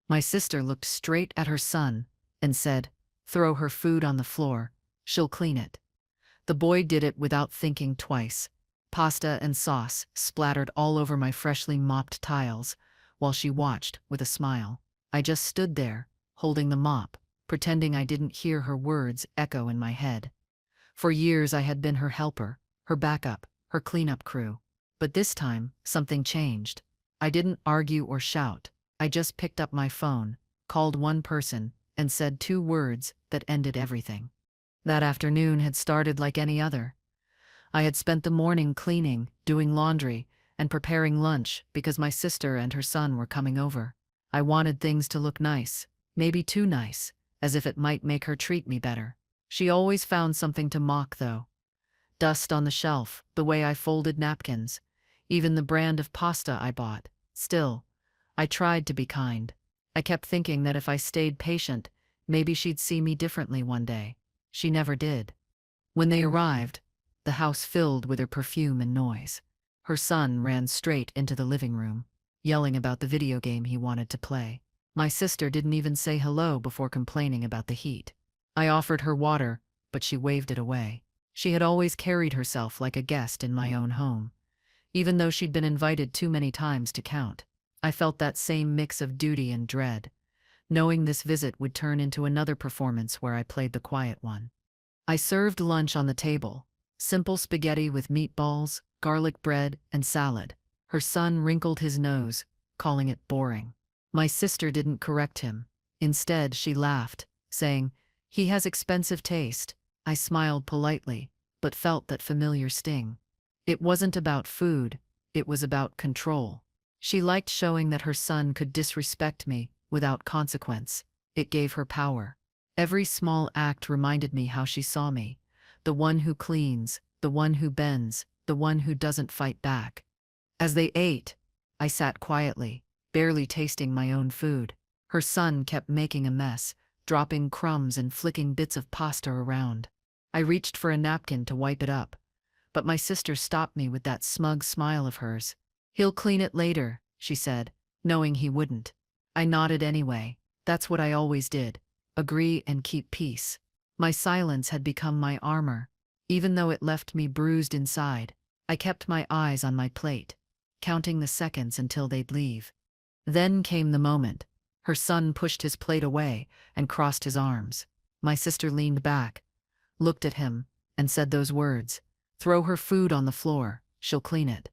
My sister looked straight at her son and said, "Throw her food on the floor, she'll clean it." The boy did it without thinking twice. Pasta and sauce splattered all over my freshly mopped tiles, while she watched with a smile. I just stood there, holding the mop, pretending I didn't hear her words echo in my head. For years I had been her helper, her backup, her cleanup crew. But this time, something changed. I didn't argue or shout. I just picked up my phone, called one person, and said two words that ended everything. That afternoon had started like any other. I had spent the morning cleaning, doing laundry, and preparing lunch because my sister and her son were coming over. I wanted things to look nice, maybe too nice, as if it might make her treat me better. She always found something to mock, though. Dust on the shelf, the way I folded napkins, even the brand of pasta I bought. Still, I tried to be kind. I kept thinking that if I stayed patient, maybe she'd see me differently one day. She never did. When they arrived, the house filled with her perfume and noise. Her son ran straight into the living room, yelling about the video game he wanted to play. My sister didn't even say hello before complaining about the heat. I offered her water, but she waved it away. She had always carried herself like a guest in my own home, even though she'd been invited too many times to count. I felt that same mix of duty and dread, knowing this visit would turn into another performance where I played the quiet one. I served lunch on the table, simple spaghetti with meatballs, garlic bread, and salad. Her son wrinkled his nose, calling it boring. My sister didn't correct him. Instead, she laughed, saying, "He has expensive taste." I smiled politely, but felt that familiar sting. It wasn't about food, it was about control. She liked showing that her son could disrespect me without consequence. It gave her power. Every small act reminded me how she saw me, the one who cleans, the one who bends, the one who doesn't fight back. As they ate, I sat quietly, barely tasting my own food. Her son kept making a mess, dropping crumbs and flicking bits of pasta around. I reached for a napkin to wipe it up, but my sister stopped me with that smug smile of hers. "He'll clean it later," she said, knowing he wouldn't. I nodded anyway. That's what I always did. Agree and keep peace. My silence had become my armor. Even though it left me bruised inside, I kept my eyes on my plate, counting the seconds until they'd leave. Then came the moment. Her son pushed his plate away and crossed his arms. My sister leaned back, looked at him, and said those words, "Throw her food on the floor, she'll clean it."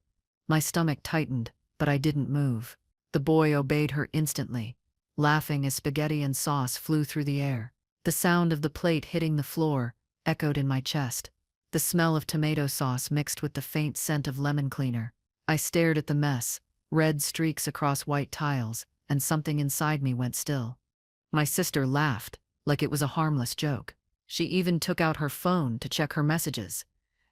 My stomach tightened, but I didn't move. The boy obeyed her instantly, laughing as spaghetti and sauce flew through the air. The sound of the plate hitting the floor echoed in my chest. The smell of tomato sauce mixed with the faint scent of lemon cleaner. I stared at the mess, red streaks across white tiles, and something inside me went still. My sister laughed, like it was a harmless joke. She even took out her phone to check her messages,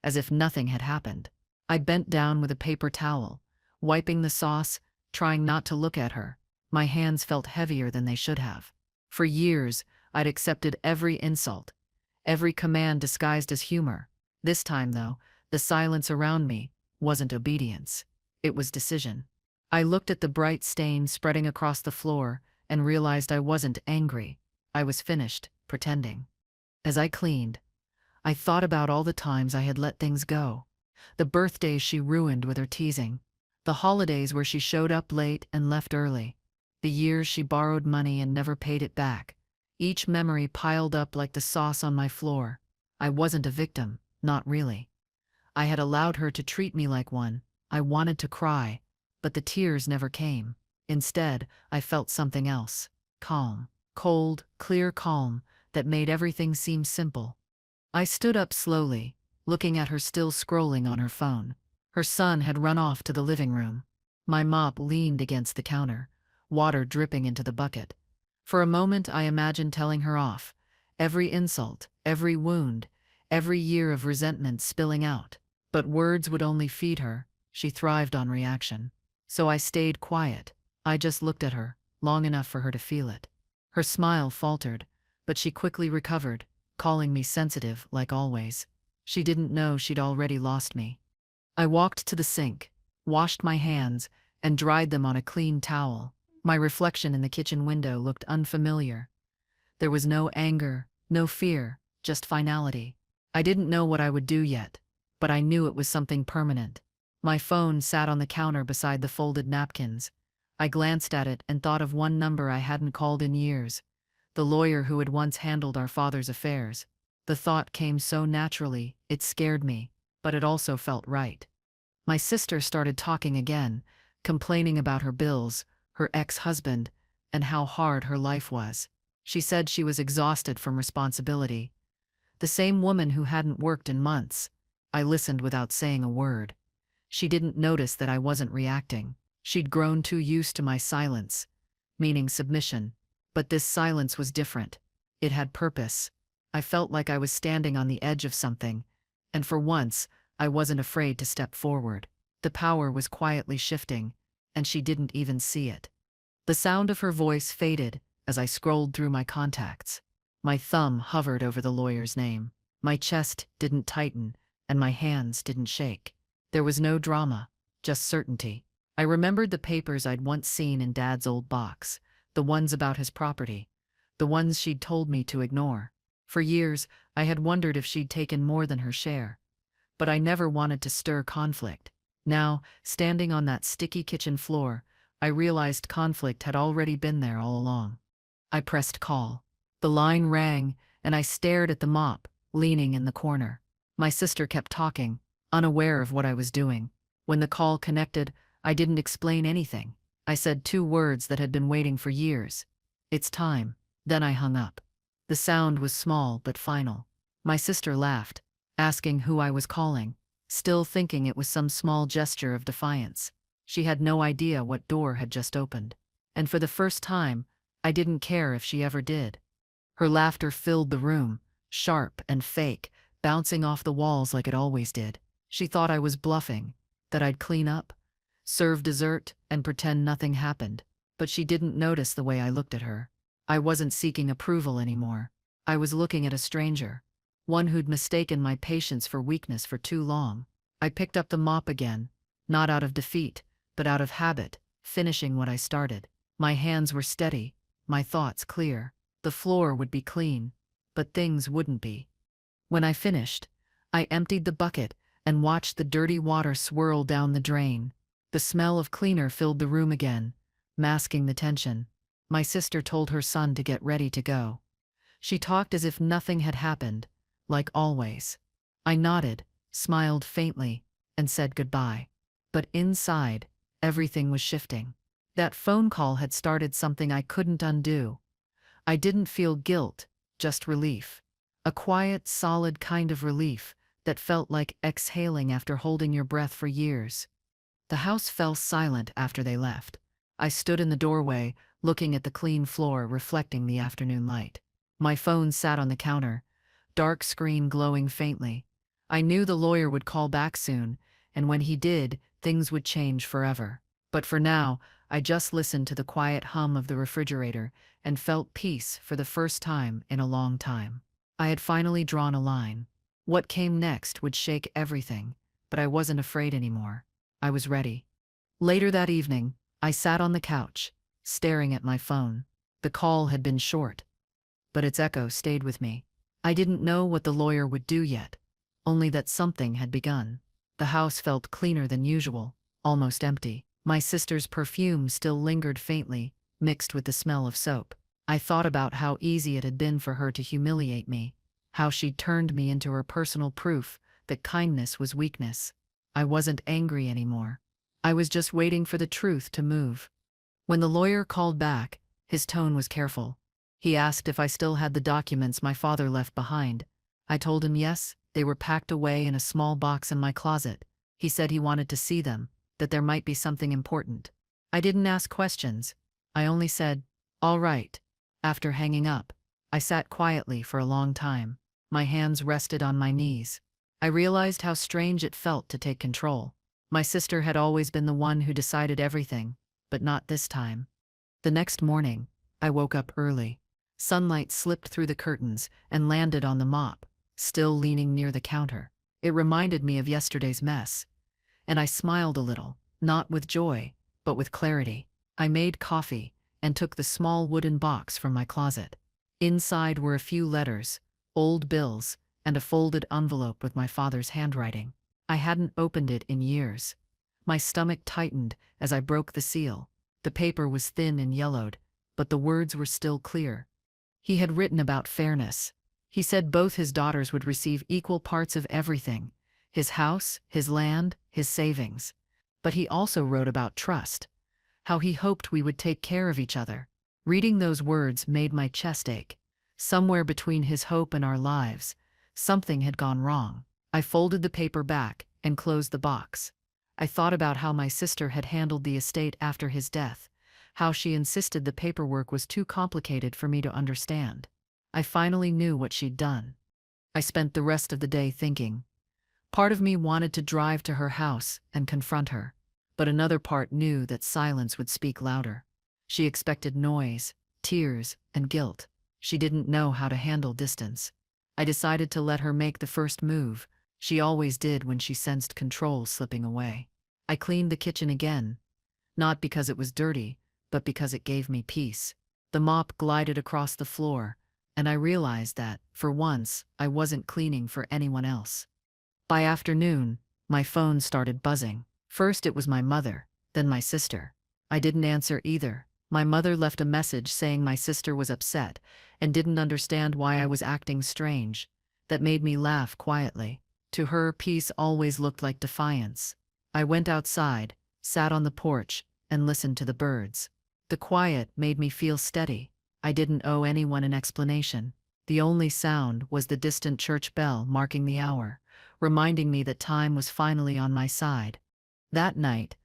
as if nothing had happened. I bent down with a paper towel, wiping the sauce, trying not to look at her. My hands felt heavier than they should have. For years, I'd accepted every insult, every command disguised as humor. This time, though, the silence around me wasn't obedience. It was decision. I looked at the bright stain spreading across the floor and realized I wasn't angry. I was finished, pretending. As I cleaned, I thought about all the times I had let things go. The birthdays she ruined with her teasing. The holidays where she showed up late and left early. The years she borrowed money and never paid it back. Each memory piled up like the sauce on my floor. I wasn't a victim, not really. I had allowed her to treat me like one. I wanted to cry, but the tears never came. Instead, I felt something else. Calm. Cold, clear calm that made everything seem simple. I stood up slowly, looking at her still scrolling on her phone. Her son had run off to the living room. My mop leaned against the counter, water dripping into the bucket. For a moment I imagined telling her off, every insult, every wound, every year of resentment spilling out. But words would only feed her. She thrived on reaction. So I stayed quiet. I just looked at her, long enough for her to feel it. Her smile faltered, but she quickly recovered, calling me sensitive like always. She didn't know she'd already lost me. I walked to the sink, washed my hands, and dried them on a clean towel. My reflection in the kitchen window looked unfamiliar. There was no anger, no fear, just finality. I didn't know what I would do yet, but I knew it was something permanent. My phone sat on the counter beside the folded napkins. I glanced at it and thought of one number I hadn't called in years, the lawyer who had once handled our father's affairs. The thought came so naturally, it scared me, but it also felt right. My sister started talking again, complaining about her bills, her ex-husband, and how hard her life was. She said she was exhausted from responsibility. The same woman who hadn't worked in months. I listened without saying a word. She didn't notice that I wasn't reacting. She'd grown too used to my silence, meaning submission. But this silence was different. It had purpose. I felt like I was standing on the edge of something, and for once, I wasn't afraid to step forward. The power was quietly shifting, and she didn't even see it. The sound of her voice faded as I scrolled through my contacts. My thumb hovered over the lawyer's name. My chest didn't tighten, and my hands didn't shake. There was no drama, just certainty. I remembered the papers I'd once seen in Dad's old box, the ones about his property, the ones she'd told me to ignore. For years, I had wondered if she'd taken more than her share. But I never wanted to stir conflict. Now, standing on that sticky kitchen floor, I realized conflict had already been there all along. I pressed call. The line rang, and I stared at the mop, leaning in the corner. My sister kept talking, unaware of what I was doing. When the call connected, I didn't explain anything. I said 2 words that had been waiting for years. "It's time." Then I hung up. The sound was small but final. My sister laughed, asking who I was calling, still thinking it was some small gesture of defiance. She had no idea what door had just opened. And for the first time, I didn't care if she ever did. Her laughter filled the room, sharp and fake, bouncing off the walls like it always did. She thought I was bluffing, that I'd clean up, serve dessert, and pretend nothing happened. But she didn't notice the way I looked at her. I wasn't seeking approval anymore. I was looking at a stranger, one who'd mistaken my patience for weakness for too long. I picked up the mop again, not out of defeat, but out of habit, finishing what I started. My hands were steady, my thoughts clear. The floor would be clean, but things wouldn't be. When I finished, I emptied the bucket and watched the dirty water swirl down the drain. The smell of cleaner filled the room again, masking the tension. My sister told her son to get ready to go. She talked as if nothing had happened, like always. I nodded, smiled faintly, and said goodbye. But inside, everything was shifting. That phone call had started something I couldn't undo. I didn't feel guilt, just relief. A quiet, solid kind of relief that felt like exhaling after holding your breath for years. The house fell silent after they left. I stood in the doorway, looking at the clean floor reflecting the afternoon light. My phone sat on the counter, dark screen glowing faintly. I knew the lawyer would call back soon, and when he did, things would change forever. But for now, I just listened to the quiet hum of the refrigerator and felt peace for the first time in a long time. I had finally drawn a line. What came next would shake everything, but I wasn't afraid anymore. I was ready. Later that evening, I sat on the couch, staring at my phone. The call had been short, but its echo stayed with me. I didn't know what the lawyer would do yet, only that something had begun. The house felt cleaner than usual, almost empty. My sister's perfume still lingered faintly, mixed with the smell of soap. I thought about how easy it had been for her to humiliate me, how she'd turned me into her personal proof that kindness was weakness. I wasn't angry anymore. I was just waiting for the truth to move. When the lawyer called back, his tone was careful. He asked if I still had the documents my father left behind. I told him yes, they were packed away in a small box in my closet. He said he wanted to see them, that there might be something important. I didn't ask questions. I only said, "All right." After hanging up, I sat quietly for a long time. My hands rested on my knees. I realized how strange it felt to take control. My sister had always been the one who decided everything, but not this time. The next morning, I woke up early. Sunlight slipped through the curtains and landed on the mop, still leaning near the counter. It reminded me of yesterday's mess, and I smiled a little, not with joy, but with clarity. I made coffee and took the small wooden box from my closet. Inside were a few letters, old bills, and a folded envelope with my father's handwriting. I hadn't opened it in years. My stomach tightened as I broke the seal. The paper was thin and yellowed, but the words were still clear. He had written about fairness. He said both his daughters would receive equal parts of everything: his house, his land, his savings. But he also wrote about trust, how he hoped we would take care of each other. Reading those words made my chest ache. Somewhere between his hope and our lives, something had gone wrong. I folded the paper back and closed the box. I thought about how my sister had handled the estate after his death, how she insisted the paperwork was too complicated for me to understand. I finally knew what she'd done. I spent the rest of the day thinking. Part of me wanted to drive to her house and confront her, but another part knew that silence would speak louder. She expected noise, tears, and guilt. She didn't know how to handle distance. I decided to let her make the first move. She always did when she sensed control slipping away. I cleaned the kitchen again, not because it was dirty, but because it gave me peace. The mop glided across the floor, and I realized that, for once, I wasn't cleaning for anyone else. By afternoon, my phone started buzzing. First it was my mother, then my sister. I didn't answer either. My mother left a message saying my sister was upset and didn't understand why I was acting strange. That made me laugh quietly. To her, peace always looked like defiance. I went outside, sat on the porch, and listened to the birds. The quiet made me feel steady. I didn't owe anyone an explanation. The only sound was the distant church bell marking the hour, reminding me that time was finally on my side. That night,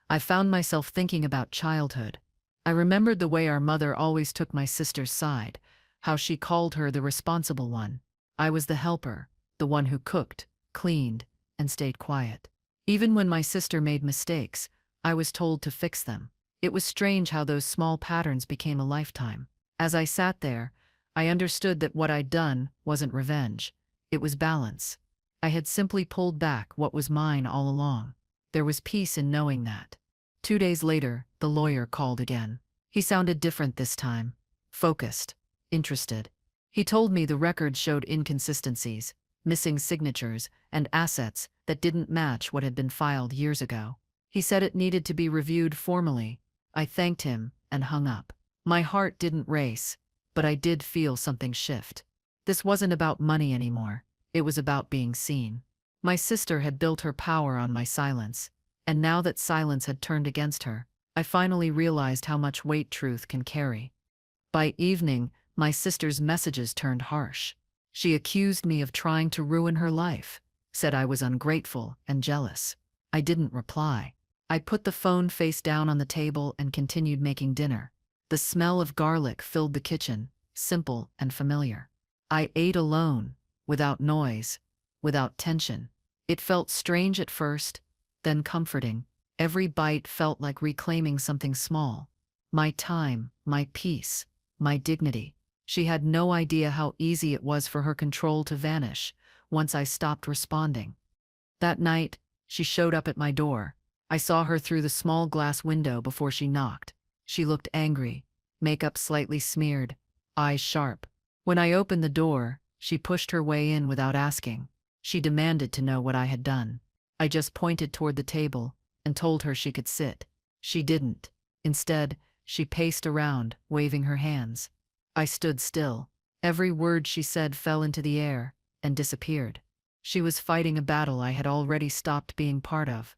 I found myself thinking about childhood. I remembered the way our mother always took my sister's side, how she called her the responsible one. I was the helper, the one who cooked, cleaned, and stayed quiet. Even when my sister made mistakes, I was told to fix them. It was strange how those small patterns became a lifetime. As I sat there, I understood that what I'd done wasn't revenge. It was balance. I had simply pulled back what was mine all along. There was peace in knowing that. 2 days later, the lawyer called again. He sounded different this time. Focused. Interested. He told me the records showed inconsistencies, missing signatures, and assets that didn't match what had been filed years ago. He said it needed to be reviewed formally. I thanked him and hung up. My heart didn't race, but I did feel something shift. This wasn't about money anymore. It was about being seen. My sister had built her power on my silence, and now that silence had turned against her, I finally realized how much weight truth can carry. By evening, my sister's messages turned harsh. She accused me of trying to ruin her life, said I was ungrateful and jealous. I didn't reply. I put the phone face down on the table and continued making dinner. The smell of garlic filled the kitchen, simple and familiar. I ate alone, without noise, without tension. It felt strange at first, then comforting. Every bite felt like reclaiming something small. My time, my peace, my dignity. She had no idea how easy it was for her control to vanish once I stopped responding. That night, she showed up at my door. I saw her through the small glass window before she knocked. She looked angry, makeup slightly smeared, eyes sharp. When I opened the door, she pushed her way in without asking. She demanded to know what I had done. I just pointed toward the table and told her she could sit. She didn't. Instead, she paced around, waving her hands. I stood still. Every word she said fell into the air and disappeared. She was fighting a battle I had already stopped being part of.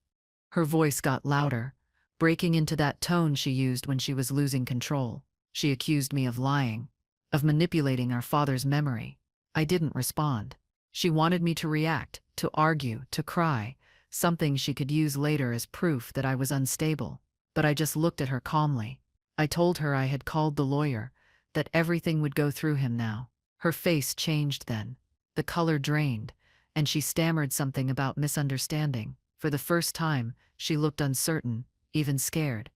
Her voice got louder, breaking into that tone she used when she was losing control. She accused me of lying, of manipulating our father's memory. I didn't respond. She wanted me to react, to argue, to cry, something she could use later as proof that I was unstable. But I just looked at her calmly. I told her I had called the lawyer, that everything would go through him now. Her face changed then. The color drained, and she stammered something about misunderstanding. For the first time, she looked uncertain, even scared.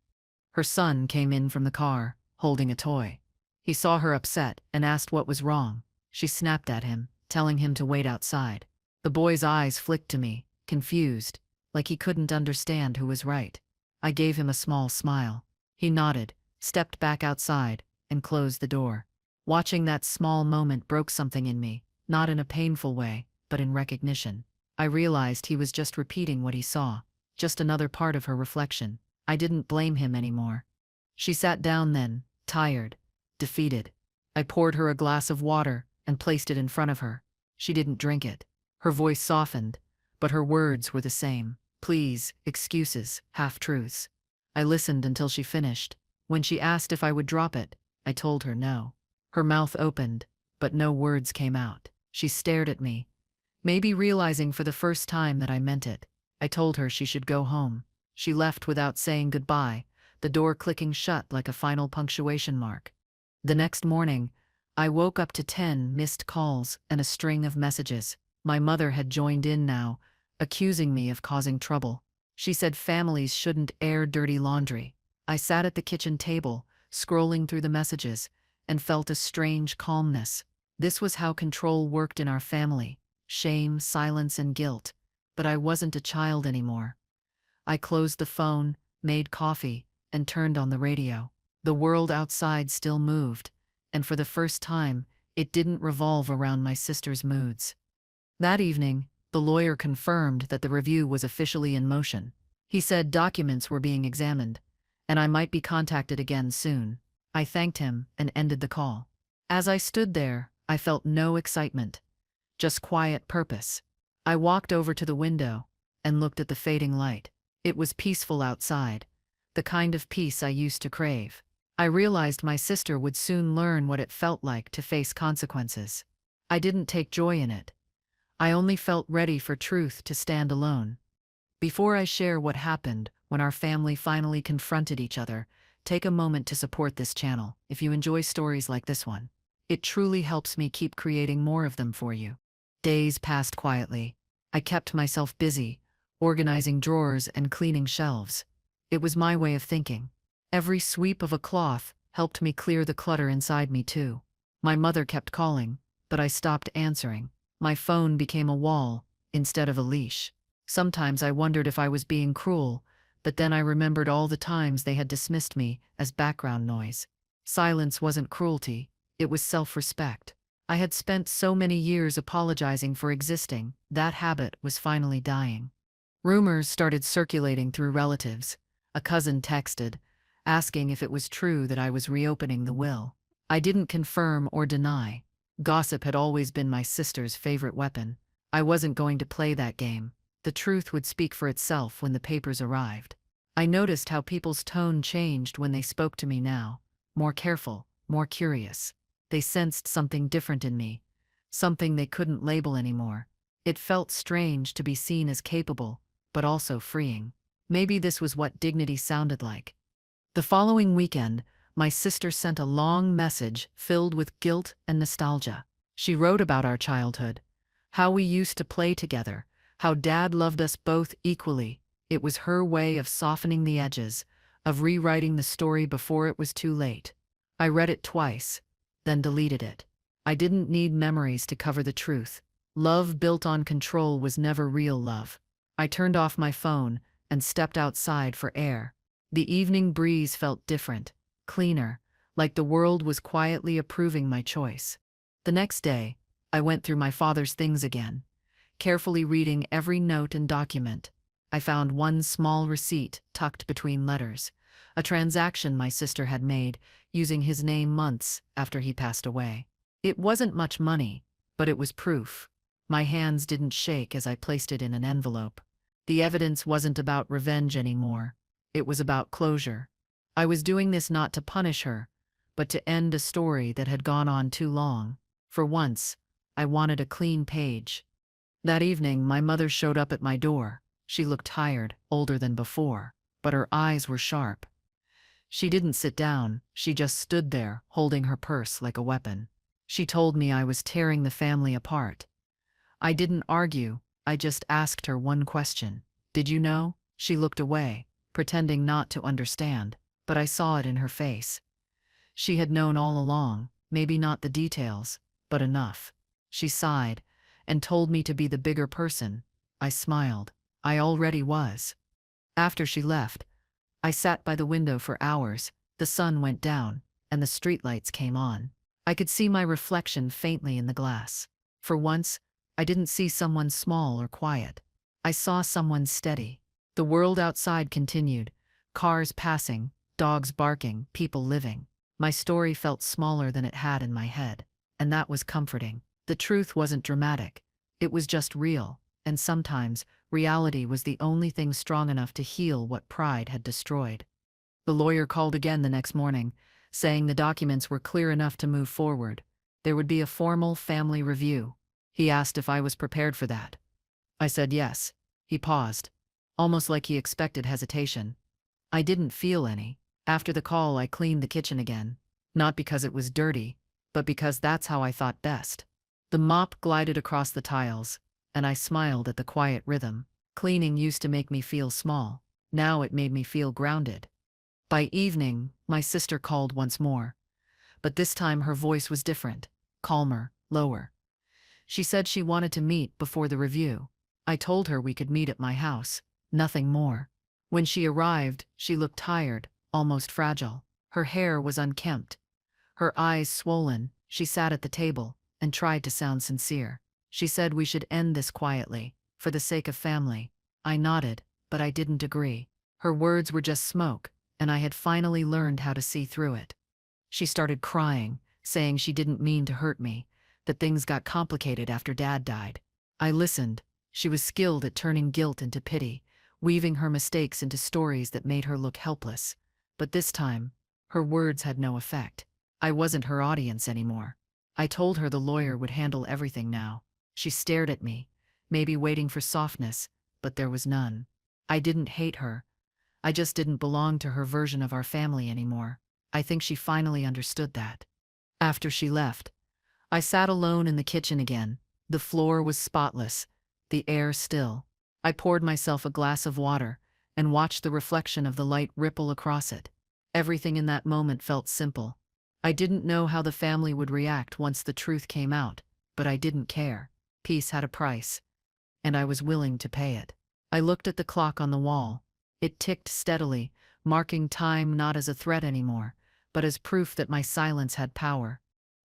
Her son came in from the car, holding a toy. He saw her upset and asked what was wrong. She snapped at him, telling him to wait outside. The boy's eyes flicked to me, confused, like he couldn't understand who was right. I gave him a small smile. He nodded, stepped back outside, and closed the door. Watching that small moment broke something in me, not in a painful way, but in recognition. I realized he was just repeating what he saw, just another part of her reflection. I didn't blame him anymore. She sat down then, tired, defeated. I poured her a glass of water and placed it in front of her. She didn't drink it. Her voice softened, but her words were the same. Pleas, excuses, half-truths. I listened until she finished. When she asked if I would drop it, I told her no. Her mouth opened, but no words came out. She stared at me, maybe realizing for the first time that I meant it. I told her she should go home. She left without saying goodbye, the door clicking shut like a final punctuation mark. The next morning, I woke up to 10 missed calls and a string of messages. My mother had joined in now, accusing me of causing trouble. She said families shouldn't air dirty laundry. I sat at the kitchen table, scrolling through the messages, and felt a strange calmness. This was how control worked in our family: shame, silence, and guilt. But I wasn't a child anymore. I closed the phone, made coffee, and turned on the radio. The world outside still moved, and for the first time, it didn't revolve around my sister's moods. That evening, the lawyer confirmed that the review was officially in motion. He said documents were being examined, and I might be contacted again soon. I thanked him and ended the call. As I stood there, I felt no excitement, just quiet purpose. I walked over to the window and looked at the fading light. It was peaceful outside, the kind of peace I used to crave. I realized my sister would soon learn what it felt like to face consequences. I didn't take joy in it. I only felt ready for truth to stand alone. Before I share what happened when our family finally confronted each other, take a moment to support this channel if you enjoy stories like this one. It truly helps me keep creating more of them for you. Days passed quietly. I kept myself busy, organizing drawers and cleaning shelves. It was my way of thinking. Every sweep of a cloth helped me clear the clutter inside me too. My mother kept calling, but I stopped answering. My phone became a wall instead of a leash. Sometimes I wondered if I was being cruel, but then I remembered all the times they had dismissed me as background noise. Silence wasn't cruelty, it was self-respect. I had spent so many years apologizing for existing, that habit was finally dying. Rumors started circulating through relatives. A cousin texted, asking if it was true that I was reopening the will. I didn't confirm or deny. Gossip had always been my sister's favorite weapon. I wasn't going to play that game. The truth would speak for itself when the papers arrived. I noticed how people's tone changed when they spoke to me now. More careful, more curious. They sensed something different in me, something they couldn't label anymore. It felt strange to be seen as capable, but also freeing. Maybe this was what dignity sounded like. The following weekend, my sister sent a long message filled with guilt and nostalgia. She wrote about our childhood, how we used to play together, how Dad loved us both equally. It was her way of softening the edges, of rewriting the story before it was too late. I read it twice, then deleted it. I didn't need memories to cover the truth. Love built on control was never real love. I turned off my phone and stepped outside for air. The evening breeze felt different, cleaner, like the world was quietly approving my choice. The next day, I went through my father's things again, carefully reading every note and document. I found one small receipt tucked between letters, a transaction my sister had made using his name months after he passed away. It wasn't much money, but it was proof. My hands didn't shake as I placed it in an envelope. The evidence wasn't about revenge anymore. It was about closure. I was doing this not to punish her, but to end a story that had gone on too long. For once, I wanted a clean page. That evening, my mother showed up at my door. She looked tired, older than before, but her eyes were sharp. She didn't sit down, she just stood there, holding her purse like a weapon. She told me I was tearing the family apart. I didn't argue, I just asked her one question. Did you know? She looked away, pretending not to understand, but I saw it in her face. She had known all along, maybe not the details, but enough. She sighed and told me to be the bigger person. I smiled. I already was. After she left, I sat by the window for hours. The sun went down, and the streetlights came on. I could see my reflection faintly in the glass. For once, I didn't see someone small or quiet. I saw someone steady. The world outside continued. Cars passing, dogs barking, people living. My story felt smaller than it had in my head, and that was comforting. The truth wasn't dramatic. It was just real, and sometimes reality was the only thing strong enough to heal what pride had destroyed. The lawyer called again the next morning, saying the documents were clear enough to move forward. There would be a formal family review. He asked if I was prepared for that. I said yes. He paused, almost like he expected hesitation. I didn't feel any. After the call, I cleaned the kitchen again. Not because it was dirty, but because that's how I thought best. The mop glided across the tiles, and I smiled at the quiet rhythm. Cleaning used to make me feel small. Now it made me feel grounded. By evening, my sister called once more. But this time her voice was different, calmer, lower. She said she wanted to meet before the review. I told her we could meet at my house, nothing more. When she arrived, she looked tired, almost fragile. Her hair was unkempt, her eyes swollen. She sat at the table and tried to sound sincere. She said we should end this quietly, for the sake of family. I nodded, but I didn't agree. Her words were just smoke, and I had finally learned how to see through it. She started crying, saying she didn't mean to hurt me, that things got complicated after Dad died. I listened. She was skilled at turning guilt into pity, weaving her mistakes into stories that made her look helpless. But this time, her words had no effect. I wasn't her audience anymore. I told her the lawyer would handle everything now. She stared at me, maybe waiting for softness, but there was none. I didn't hate her. I just didn't belong to her version of our family anymore. I think she finally understood that. After she left, I sat alone in the kitchen again. The floor was spotless, the air still. I poured myself a glass of water and watched the reflection of the light ripple across it. Everything in that moment felt simple. I didn't know how the family would react once the truth came out, but I didn't care. Peace had a price, and I was willing to pay it. I looked at the clock on the wall. It ticked steadily, marking time not as a threat anymore, but as proof that my silence had power.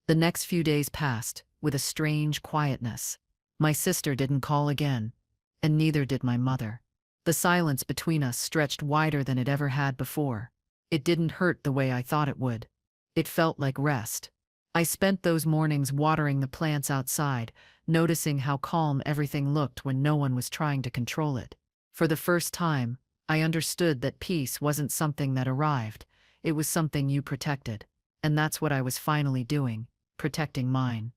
The next few days passed, with a strange quietness. My sister didn't call again, and neither did my mother. The silence between us stretched wider than it ever had before. It didn't hurt the way I thought it would. It felt like rest. I spent those mornings watering the plants outside, noticing how calm everything looked when no one was trying to control it. For the first time, I understood that peace wasn't something that arrived, it was something you protected. And that's what I was finally doing, protecting mine.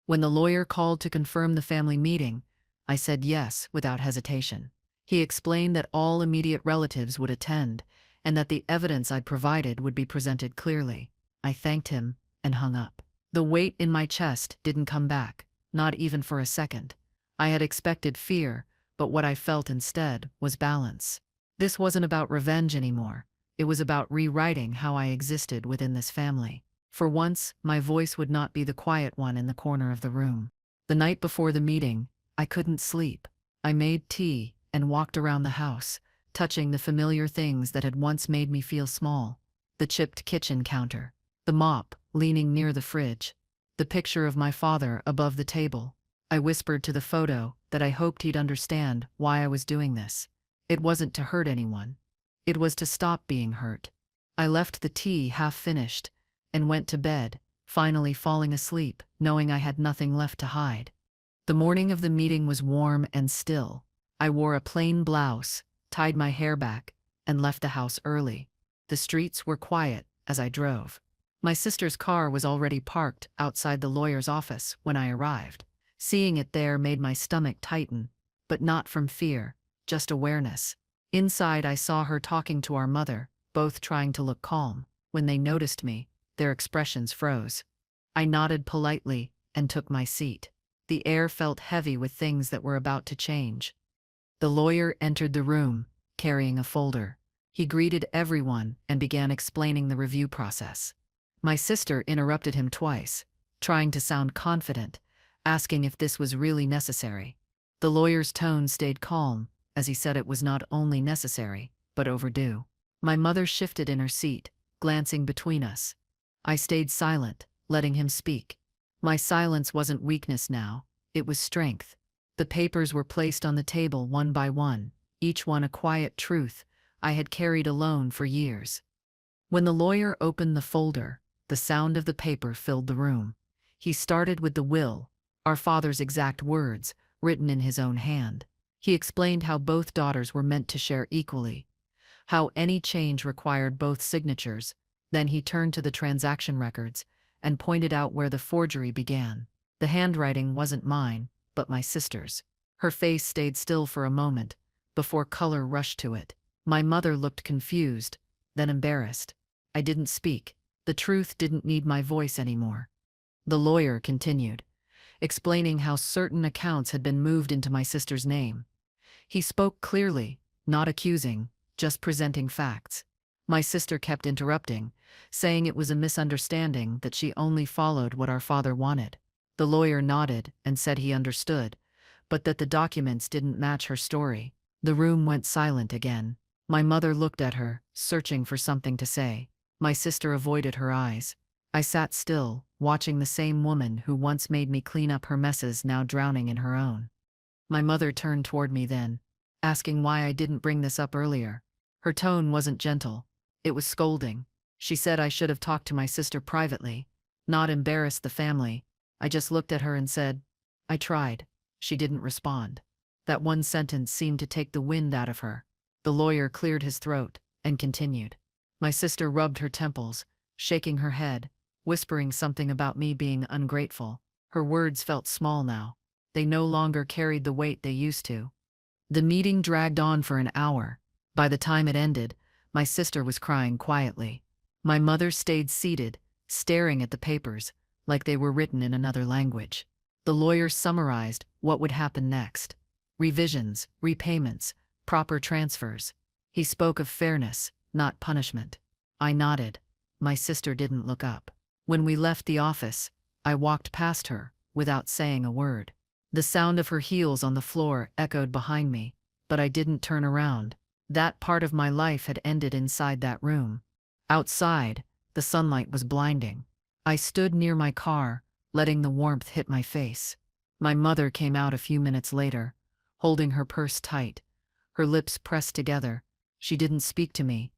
When the lawyer called to confirm the family meeting, I said yes without hesitation. He explained that all immediate relatives would attend, and that the evidence I'd provided would be presented clearly. I thanked him and hung up. The weight in my chest didn't come back, not even for a second. I had expected fear, but what I felt instead was balance. This wasn't about revenge anymore. It was about rewriting how I existed within this family. For once, my voice would not be the quiet one in the corner of the room. The night before the meeting, I couldn't sleep. I made tea and walked around the house, touching the familiar things that had once made me feel small. The chipped kitchen counter, the mop leaning near the fridge, the picture of my father above the table. I whispered to the photo that I hoped he'd understand why I was doing this. It wasn't to hurt anyone. It was to stop being hurt. I left the tea half finished and went to bed, finally falling asleep, knowing I had nothing left to hide. The morning of the meeting was warm and still. I wore a plain blouse, tied my hair back, and left the house early. The streets were quiet as I drove. My sister's car was already parked outside the lawyer's office when I arrived. Seeing it there made my stomach tighten, but not from fear, just awareness. Inside, I saw her talking to our mother, both trying to look calm. When they noticed me, their expressions froze. I nodded politely and took my seat. The air felt heavy with things that were about to change. The lawyer entered the room, carrying a folder. He greeted everyone and began explaining the review process. My sister interrupted him twice, trying to sound confident, asking if this was really necessary. The lawyer's tone stayed calm, as he said it was not only necessary, but overdue. My mother shifted in her seat, glancing between us. I stayed silent, letting him speak. My silence wasn't weakness now, it was strength. The papers were placed on the table one by one, each one a quiet truth I had carried alone for years. When the lawyer opened the folder, the sound of the paper filled the room. He started with the will, our father's exact words, written in his own hand. He explained how both daughters were meant to share equally, how any change required both signatures. Then he turned to the transaction records and pointed out where the forgery began. The handwriting wasn't mine, but my sister's. Her face stayed still for a moment, before color rushed to it. My mother looked confused, then embarrassed. I didn't speak. The truth didn't need my voice anymore. The lawyer continued, explaining how certain accounts had been moved into my sister's name. He spoke clearly, not accusing, just presenting facts. My sister kept interrupting, saying it was a misunderstanding, that she only followed what our father wanted. The lawyer nodded and said he understood, but that the documents didn't match her story. The room went silent again. My mother looked at her, searching for something to say. My sister avoided her eyes. I sat still, watching the same woman who once made me clean up her messes now drowning in her own. My mother turned toward me then, asking why I didn't bring this up earlier. Her tone wasn't gentle. It was scolding. She said I should have talked to my sister privately, not embarrassed the family. I just looked at her and said, I tried. She didn't respond. That one sentence seemed to take the wind out of her. The lawyer cleared his throat and continued. My sister rubbed her temples, shaking her head, whispering something about me being ungrateful. Her words felt small now. They no longer carried the weight they used to. The meeting dragged on for an hour. By the time it ended, my sister was crying quietly. My mother stayed seated, staring at the papers, like they were written in another language. The lawyer summarized what would happen next. Revisions, repayments, proper transfers. He spoke of fairness, not punishment. I nodded. My sister didn't look up. When we left the office, I walked past her, without saying a word. The sound of her heels on the floor echoed behind me, but I didn't turn around. That part of my life had ended inside that room. Outside, the sunlight was blinding. I stood near my car, letting the warmth hit my face. My mother came out a few minutes later, holding her purse tight, her lips pressed together. She didn't speak to me.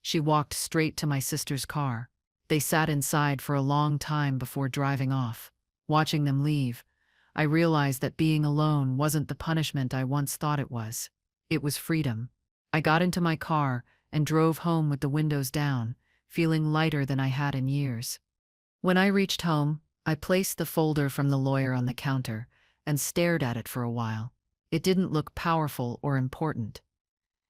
She walked straight to my sister's car. They sat inside for a long time before driving off. Watching them leave, I realized that being alone wasn't the punishment I once thought it was. It was freedom. I got into my car and drove home with the windows down, feeling lighter than I had in years. When I reached home, I placed the folder from the lawyer on the counter and stared at it for a while. It didn't look powerful or important.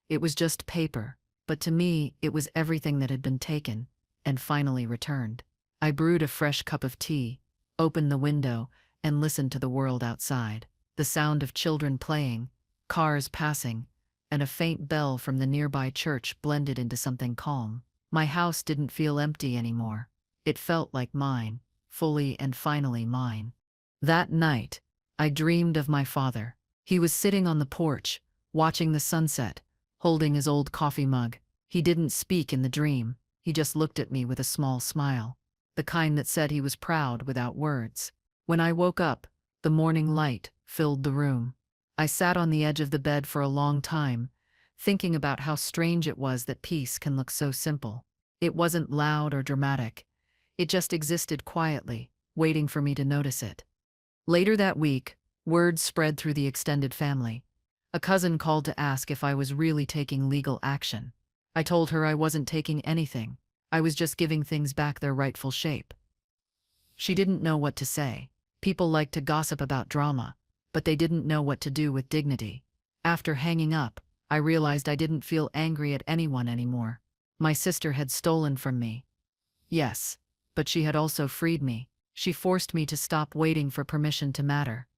It was just paper, but to me it was everything that had been taken and finally returned. I brewed a fresh cup of tea, opened the window, and listened to the world outside. The sound of children playing, cars passing, and a faint bell from the nearby church blended into something calm. My house didn't feel empty anymore. It felt like mine, fully and finally mine. That night, I dreamed of my father. He was sitting on the porch, watching the sunset, holding his old coffee mug. He didn't speak in the dream. He just looked at me with a small smile, the kind that said he was proud without words. When I woke up, the morning light filled the room. I sat on the edge of the bed for a long time, thinking about how strange it was that peace can look so simple. It wasn't loud or dramatic. It just existed quietly, waiting for me to notice it. Later that week, word spread through the extended family. A cousin called to ask if I was really taking legal action. I told her I wasn't taking anything. I was just giving things back their rightful shape. She didn't know what to say. People liked to gossip about drama, but they didn't know what to do with dignity. After hanging up, I realized I didn't feel angry at anyone anymore. My sister had stolen from me. Yes, but she had also freed me. She forced me to stop waiting for permission to matter.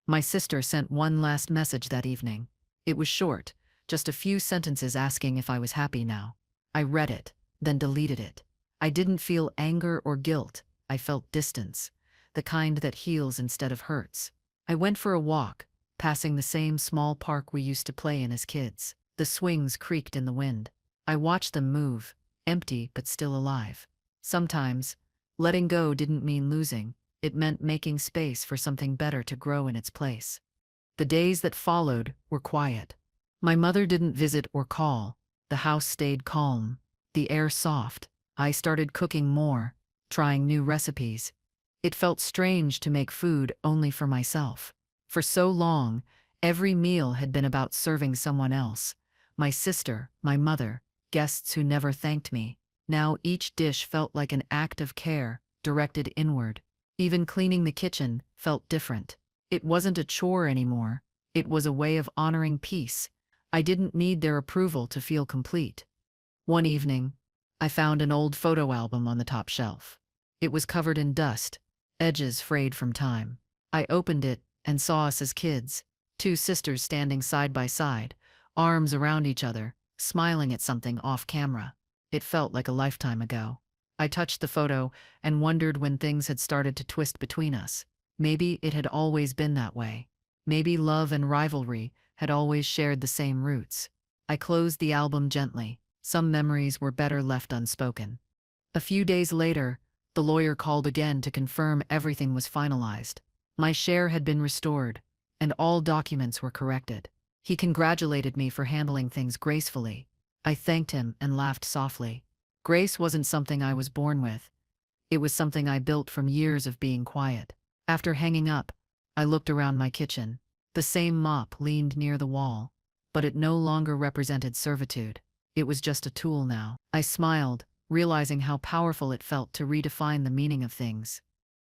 My sister sent one last message that evening. It was short, just a few sentences asking if I was happy now. I read it, then deleted it. I didn't feel anger or guilt. I felt distance, the kind that heals instead of hurts. I went for a walk, passing the same small park we used to play in as kids. The swings creaked in the wind. I watched them move, empty but still alive. Sometimes, letting go didn't mean losing, it meant making space for something better to grow in its place. The days that followed were quiet. My mother didn't visit or call. The house stayed calm, the air soft. I started cooking more, trying new recipes. It felt strange to make food only for myself. For so long, every meal had been about serving someone else. My sister, my mother, guests who never thanked me. Now each dish felt like an act of care, directed inward. Even cleaning the kitchen felt different. It wasn't a chore anymore. It was a way of honoring peace. I didn't need their approval to feel complete. One evening, I found an old photo album on the top shelf. It was covered in dust, edges frayed from time. I opened it and saw us as kids, two sisters standing side by side, arms around each other, smiling at something off camera. It felt like a lifetime ago. I touched the photo and wondered when things had started to twist between us. Maybe it had always been that way. Maybe love and rivalry had always shared the same roots. I closed the album gently. Some memories were better left unspoken. A few days later, the lawyer called again to confirm everything was finalized. My share had been restored, and all documents were corrected. He congratulated me for handling things gracefully. I thanked him and laughed softly. Grace wasn't something I was born with. It was something I built from years of being quiet. After hanging up, I looked around my kitchen. The same mop leaned near the wall, but it no longer represented servitude. It was just a tool now. I smiled, realizing how powerful it felt to redefine the meaning of things.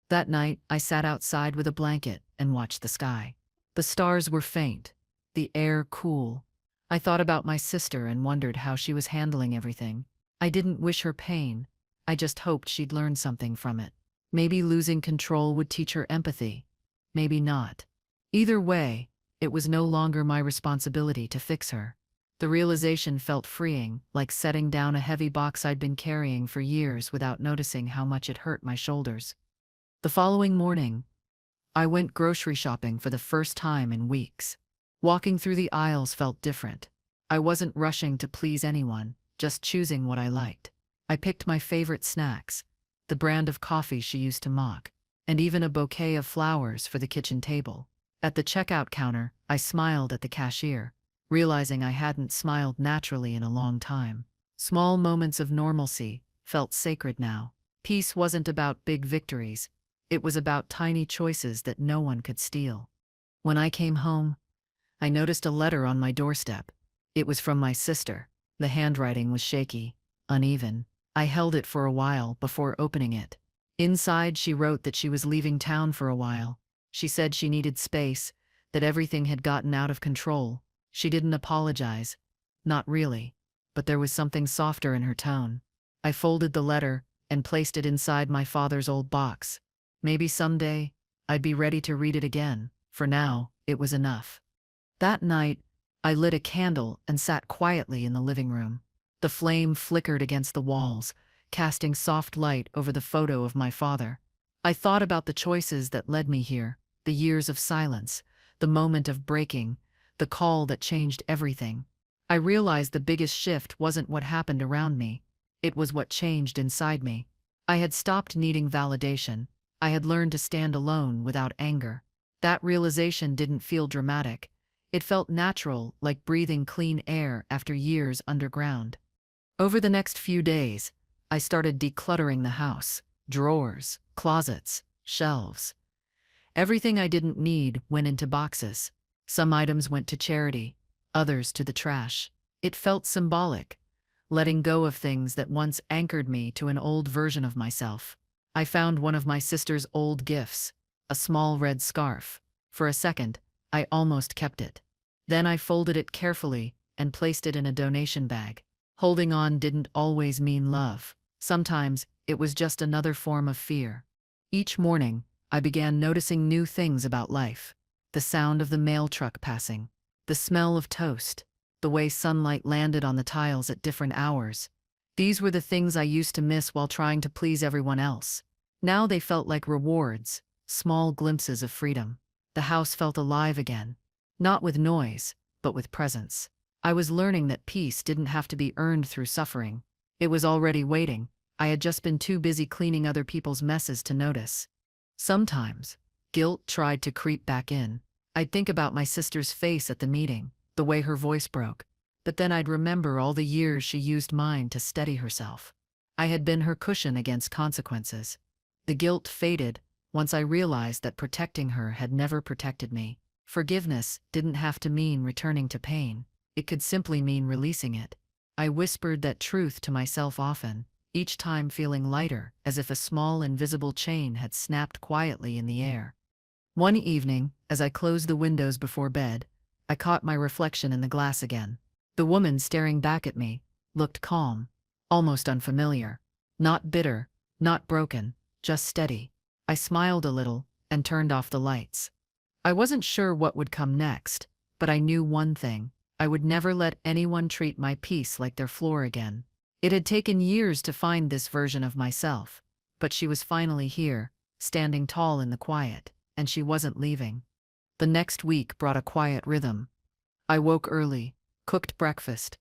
That night, I sat outside with a blanket and watched the sky. The stars were faint, the air cool. I thought about my sister and wondered how she was handling everything. I didn't wish her pain. I just hoped she'd learn something from it. Maybe losing control would teach her empathy. Maybe not. Either way, it was no longer my responsibility to fix her. The realization felt freeing, like setting down a heavy box I'd been carrying for years without noticing how much it hurt my shoulders. The following morning, I went grocery shopping for the first time in weeks. Walking through the aisles felt different. I wasn't rushing to please anyone, just choosing what I liked. I picked my favorite snacks, the brand of coffee she used to mock, and even a bouquet of flowers for the kitchen table. At the checkout counter, I smiled at the cashier, realizing I hadn't smiled naturally in a long time. Small moments of normalcy felt sacred now. Peace wasn't about big victories. It was about tiny choices that no one could steal. When I came home, I noticed a letter on my doorstep. It was from my sister. The handwriting was shaky, uneven. I held it for a while before opening it. Inside, she wrote that she was leaving town for a while. She said she needed space, that everything had gotten out of control. She didn't apologize. Not really. But there was something softer in her tone. I folded the letter and placed it inside my father's old box. Maybe someday, I'd be ready to read it again. For now, it was enough. That night, I lit a candle and sat quietly in the living room. The flame flickered against the walls, casting soft light over the photo of my father. I thought about the choices that led me here, the years of silence, the moment of breaking, the call that changed everything. I realized the biggest shift wasn't what happened around me. It was what changed inside me. I had stopped needing validation. I had learned to stand alone without anger. That realization didn't feel dramatic. It felt natural, like breathing clean air after years underground. Over the next few days, I started decluttering the house. Drawers, closets, shelves. Everything I didn't need went into boxes. Some items went to charity, others to the trash. It felt symbolic, letting go of things that once anchored me to an old version of myself. I found one of my sister's old gifts, a small red scarf. For a second, I almost kept it. Then I folded it carefully and placed it in a donation bag. Holding on didn't always mean love. Sometimes it was just another form of fear. Each morning, I began noticing new things about life. The sound of the mail truck passing, the smell of toast, the way sunlight landed on the tiles at different hours. These were the things I used to miss while trying to please everyone else. Now they felt like rewards, small glimpses of freedom. The house felt alive again, not with noise, but with presence. I was learning that peace didn't have to be earned through suffering. It was already waiting. I had just been too busy cleaning other people's messes to notice. Sometimes, guilt tried to creep back in. I'd think about my sister's face at the meeting, the way her voice broke. But then I'd remember all the years she used mine to steady herself. I had been her cushion against consequences. The guilt faded once I realized that protecting her had never protected me. Forgiveness didn't have to mean returning to pain. It could simply mean releasing it. I whispered that truth to myself often, each time feeling lighter, as if a small invisible chain had snapped quietly in the air. One evening, as I closed the windows before bed, I caught my reflection in the glass again. The woman staring back at me looked calm, almost unfamiliar. Not bitter, not broken, just steady. I smiled a little and turned off the lights. I wasn't sure what would come next, but I knew one thing. I would never let anyone treat my peace like their floor again. It had taken years to find this version of myself, but she was finally here, standing tall in the quiet, and she wasn't leaving. The next week brought a quiet rhythm. I woke early, cooked breakfast,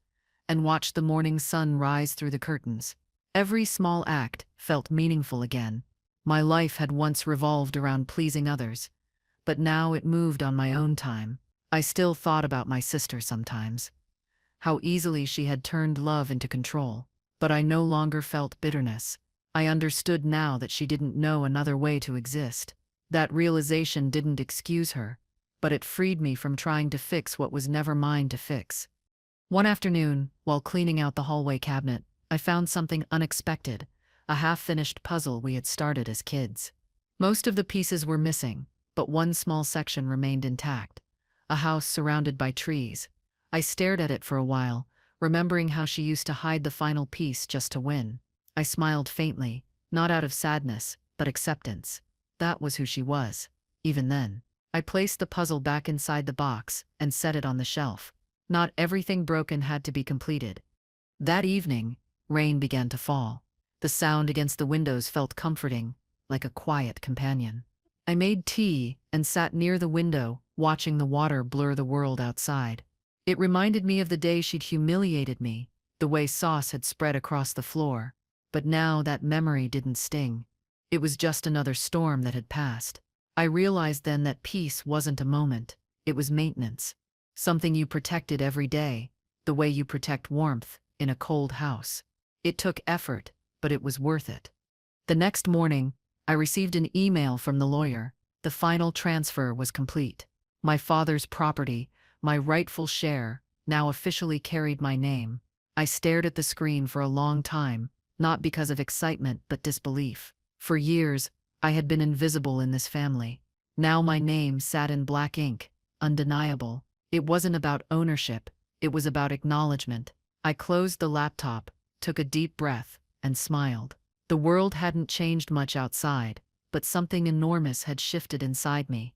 and watched the morning sun rise through the curtains. Every small act felt meaningful again. My life had once revolved around pleasing others, but now it moved on my own time. I still thought about my sister sometimes, how easily she had turned love into control, but I no longer felt bitterness. I understood now that she didn't know another way to exist. That realization didn't excuse her, but it freed me from trying to fix what was never mine to fix. One afternoon, while cleaning out the hallway cabinet, I found something unexpected, a half-finished puzzle we had started as kids. Most of the pieces were missing, but one small section remained intact, a house surrounded by trees. I stared at it for a while, remembering how she used to hide the final piece just to win. I smiled faintly, not out of sadness, but acceptance. That was who she was, even then. I placed the puzzle back inside the box and set it on the shelf. Not everything broken had to be completed. That evening, rain began to fall. The sound against the windows felt comforting, like a quiet companion. I made tea and sat near the window, watching the water blur the world outside. It reminded me of the day she'd humiliated me, the way sauce had spread across the floor. But now that memory didn't sting. It was just another storm that had passed. I realized then that peace wasn't a moment, it was maintenance. Something you protected every day, the way you protect warmth in a cold house. It took effort, but it was worth it. The next morning, I received an email from the lawyer. The final transfer was complete. My father's property, my rightful share, now officially carried my name. I stared at the screen for a long time, not because of excitement but disbelief. For years, I had been invisible in this family. Now my name sat in black ink, undeniable. It wasn't about ownership, it was about acknowledgement. I closed the laptop, took a deep breath, and smiled. The world hadn't changed much outside, but something enormous had shifted inside me.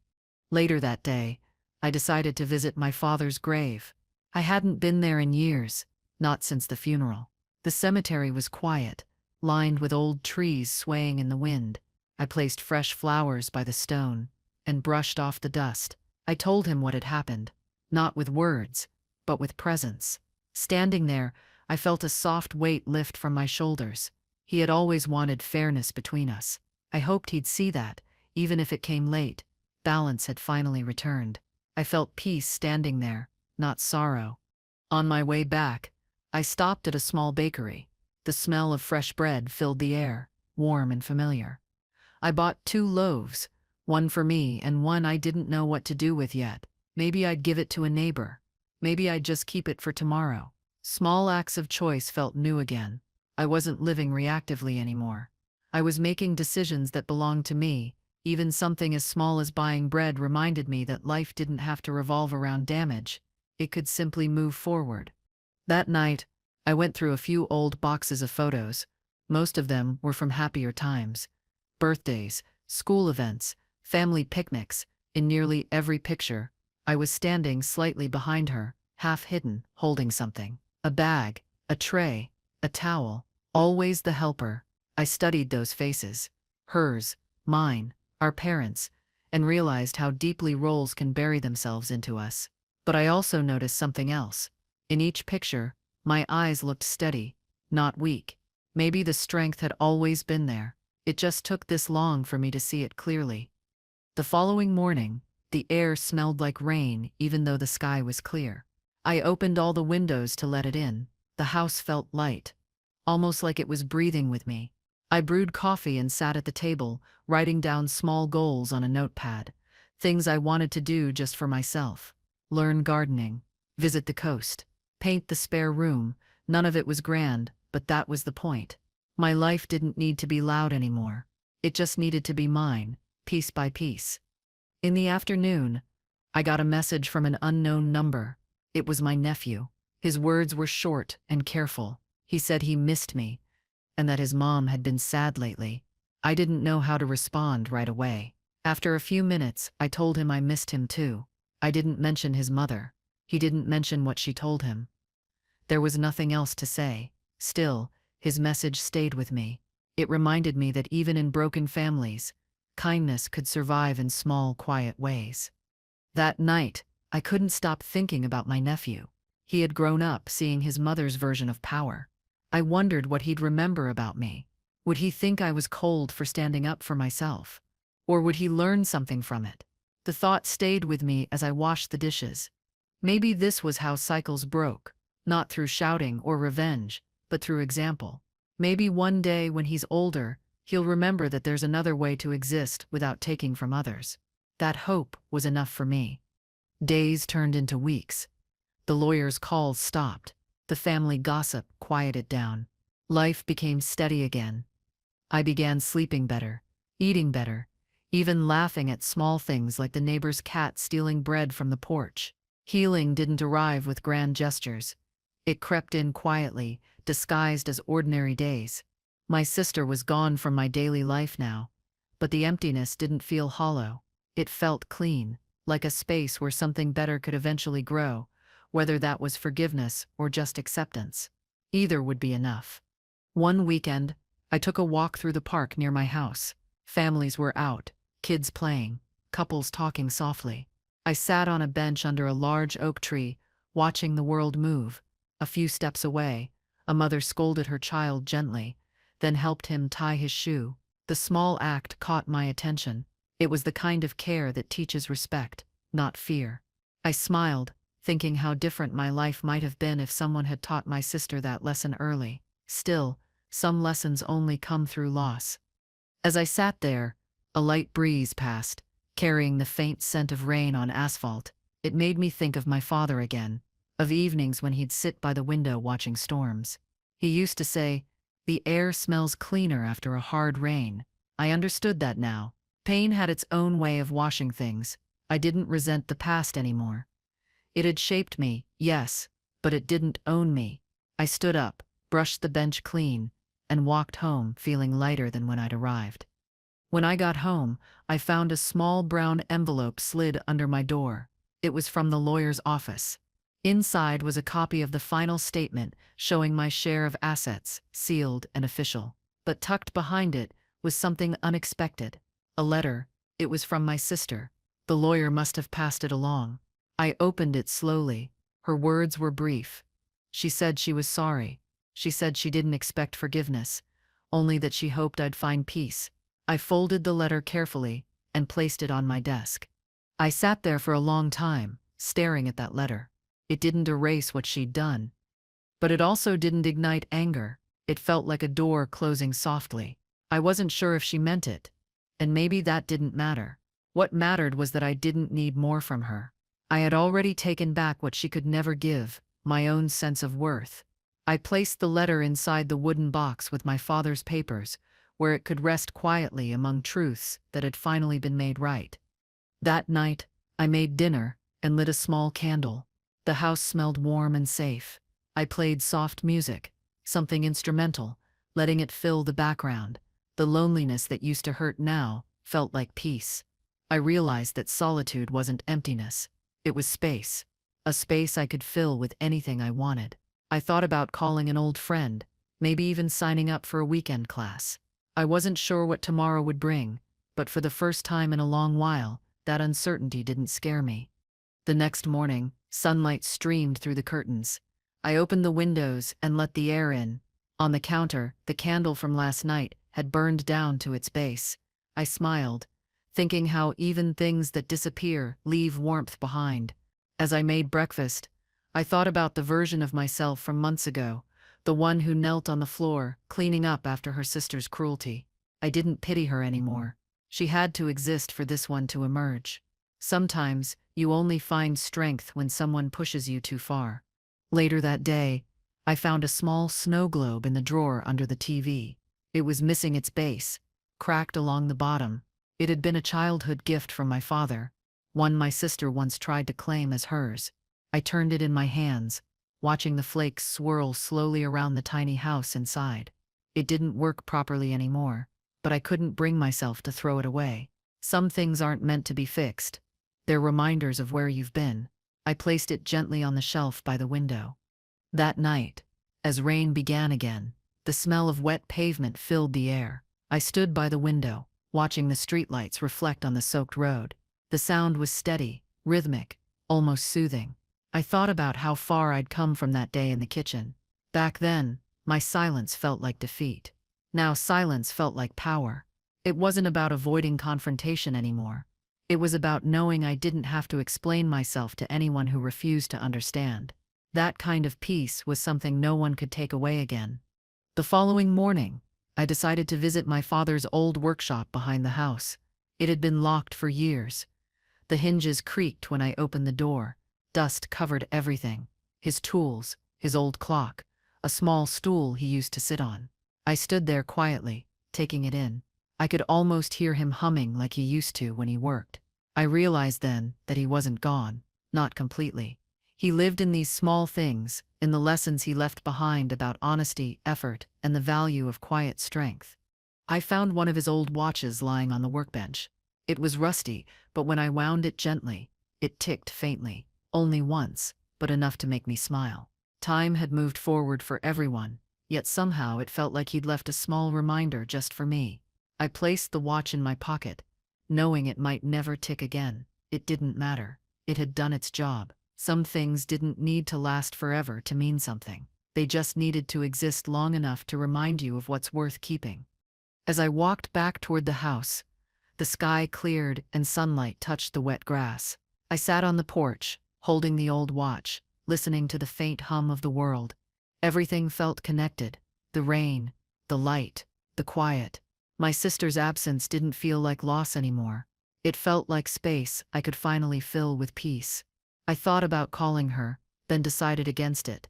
Later that day, I decided to visit my father's grave. I hadn't been there in years, not since the funeral. The cemetery was quiet, lined with old trees swaying in the wind. I placed fresh flowers by the stone and brushed off the dust. I told him what had happened, not with words, but with presence. Standing there, I felt a soft weight lift from my shoulders. He had always wanted fairness between us. I hoped he'd see that, even if it came late. Balance had finally returned. I felt peace standing there, not sorrow. On my way back, I stopped at a small bakery. The smell of fresh bread filled the air, warm and familiar. I bought 2 loaves, one for me and one I didn't know what to do with yet. Maybe I'd give it to a neighbor. Maybe I'd just keep it for tomorrow. Small acts of choice felt new again. I wasn't living reactively anymore. I was making decisions that belonged to me. Even something as small as buying bread reminded me that life didn't have to revolve around damage. It could simply move forward. That night, I went through a few old boxes of photos. Most of them were from happier times. Birthdays, school events, family picnics. In nearly every picture, I was standing slightly behind her, half hidden, holding something. A bag, a tray, a towel. Always the helper. I studied those faces. Hers, mine, our parents, and realized how deeply roles can bury themselves into us. But I also noticed something else. In each picture, my eyes looked steady, not weak. Maybe the strength had always been there. It just took this long for me to see it clearly. The following morning, the air smelled like rain even though the sky was clear. I opened all the windows to let it in. The house felt light, almost like it was breathing with me. I brewed coffee and sat at the table, writing down small goals on a notepad. Things I wanted to do just for myself. Learn gardening, visit the coast, paint the spare room. None of it was grand, but that was the point. My life didn't need to be loud anymore. It just needed to be mine, piece by piece. In the afternoon, I got a message from an unknown number. It was my nephew. His words were short and careful. He said he missed me, and that his mom had been sad lately. I didn't know how to respond right away. After a few minutes, I told him I missed him too. I didn't mention his mother. He didn't mention what she told him. There was nothing else to say. Still, his message stayed with me. It reminded me that even in broken families, kindness could survive in small, quiet ways. That night, I couldn't stop thinking about my nephew. He had grown up seeing his mother's version of power. I wondered what he'd remember about me. Would he think I was cold for standing up for myself? Or would he learn something from it? The thought stayed with me as I washed the dishes. Maybe this was how cycles broke, not through shouting or revenge, but through example. Maybe one day when he's older, he'll remember that there's another way to exist without taking from others. That hope was enough for me. Days turned into weeks. The lawyer's calls stopped. The family gossip quieted down. Life became steady again. I began sleeping better, eating better, even laughing at small things like the neighbor's cat stealing bread from the porch. Healing didn't arrive with grand gestures. It crept in quietly, disguised as ordinary days. My sister was gone from my daily life now, but the emptiness didn't feel hollow. It felt clean, like a space where something better could eventually grow, whether that was forgiveness or just acceptance. Either would be enough. One weekend, I took a walk through the park near my house. Families were out, kids playing, couples talking softly. I sat on a bench under a large oak tree, watching the world move. A few steps away, a mother scolded her child gently, then helped him tie his shoe. The small act caught my attention. It was the kind of care that teaches respect, not fear. I smiled, thinking how different my life might have been if someone had taught my sister that lesson early. Still, some lessons only come through loss. As I sat there, a light breeze passed, carrying the faint scent of rain on asphalt. It made me think of my father again, of evenings when he'd sit by the window watching storms. He used to say, "The air smells cleaner after a hard rain." I understood that now. Pain had its own way of washing things. I didn't resent the past anymore. It had shaped me, yes, but it didn't own me. I stood up, brushed the bench clean, and walked home feeling lighter than when I'd arrived. When I got home, I found a small brown envelope slid under my door. It was from the lawyer's office. Inside was a copy of the final statement showing my share of assets, sealed and official. But tucked behind it was something unexpected. A letter. It was from my sister. The lawyer must have passed it along. I opened it slowly. Her words were brief. She said she was sorry. She said she didn't expect forgiveness, only that she hoped I'd find peace. I folded the letter carefully and placed it on my desk. I sat there for a long time, staring at that letter. It didn't erase what she'd done, but it also didn't ignite anger. It felt like a door closing softly. I wasn't sure if she meant it, and maybe that didn't matter. What mattered was that I didn't need more from her. I had already taken back what she could never give, my own sense of worth. I placed the letter inside the wooden box with my father's papers, where it could rest quietly among truths that had finally been made right. That night, I made dinner and lit a small candle. The house smelled warm and safe. I played soft music, something instrumental, letting it fill the background. The loneliness that used to hurt now felt like peace. I realized that solitude wasn't emptiness. It was space. A space I could fill with anything I wanted. I thought about calling an old friend, maybe even signing up for a weekend class. I wasn't sure what tomorrow would bring, but for the first time in a long while, that uncertainty didn't scare me. The next morning, sunlight streamed through the curtains. I opened the windows and let the air in. On the counter, the candle from last night had burned down to its base. I smiled, thinking how even things that disappear leave warmth behind. As I made breakfast, I thought about the version of myself from months ago, the one who knelt on the floor, cleaning up after her sister's cruelty. I didn't pity her anymore. She had to exist for this one to emerge. Sometimes, you only find strength when someone pushes you too far. Later that day, I found a small snow globe in the drawer under the TV. It was missing its base, cracked along the bottom. It had been a childhood gift from my father, one my sister once tried to claim as hers. I turned it in my hands, watching the flakes swirl slowly around the tiny house inside. It didn't work properly anymore, but I couldn't bring myself to throw it away. Some things aren't meant to be fixed. They're reminders of where you've been. I placed it gently on the shelf by the window. That night, as rain began again, the smell of wet pavement filled the air. I stood by the window, watching the streetlights reflect on the soaked road. The sound was steady, rhythmic, almost soothing. I thought about how far I'd come from that day in the kitchen. Back then, my silence felt like defeat. Now silence felt like power. It wasn't about avoiding confrontation anymore. It was about knowing I didn't have to explain myself to anyone who refused to understand. That kind of peace was something no one could take away again. The following morning, I decided to visit my father's old workshop behind the house. It had been locked for years. The hinges creaked when I opened the door. Dust covered everything. His tools, his old clock, a small stool he used to sit on. I stood there quietly, taking it in. I could almost hear him humming like he used to when he worked. I realized then that he wasn't gone, not completely. He lived in these small things, in the lessons he left behind about honesty, effort, and the value of quiet strength. I found one of his old watches lying on the workbench. It was rusty, but when I wound it gently, it ticked faintly. Only once, but enough to make me smile. Time had moved forward for everyone, yet somehow it felt like he'd left a small reminder just for me. I placed the watch in my pocket, knowing it might never tick again. It didn't matter. It had done its job. Some things didn't need to last forever to mean something. They just needed to exist long enough to remind you of what's worth keeping. As I walked back toward the house, the sky cleared and sunlight touched the wet grass. I sat on the porch, holding the old watch, listening to the faint hum of the world. Everything felt connected. The rain, the light, the quiet. My sister's absence didn't feel like loss anymore. It felt like space I could finally fill with peace. I thought about calling her, then decided against it.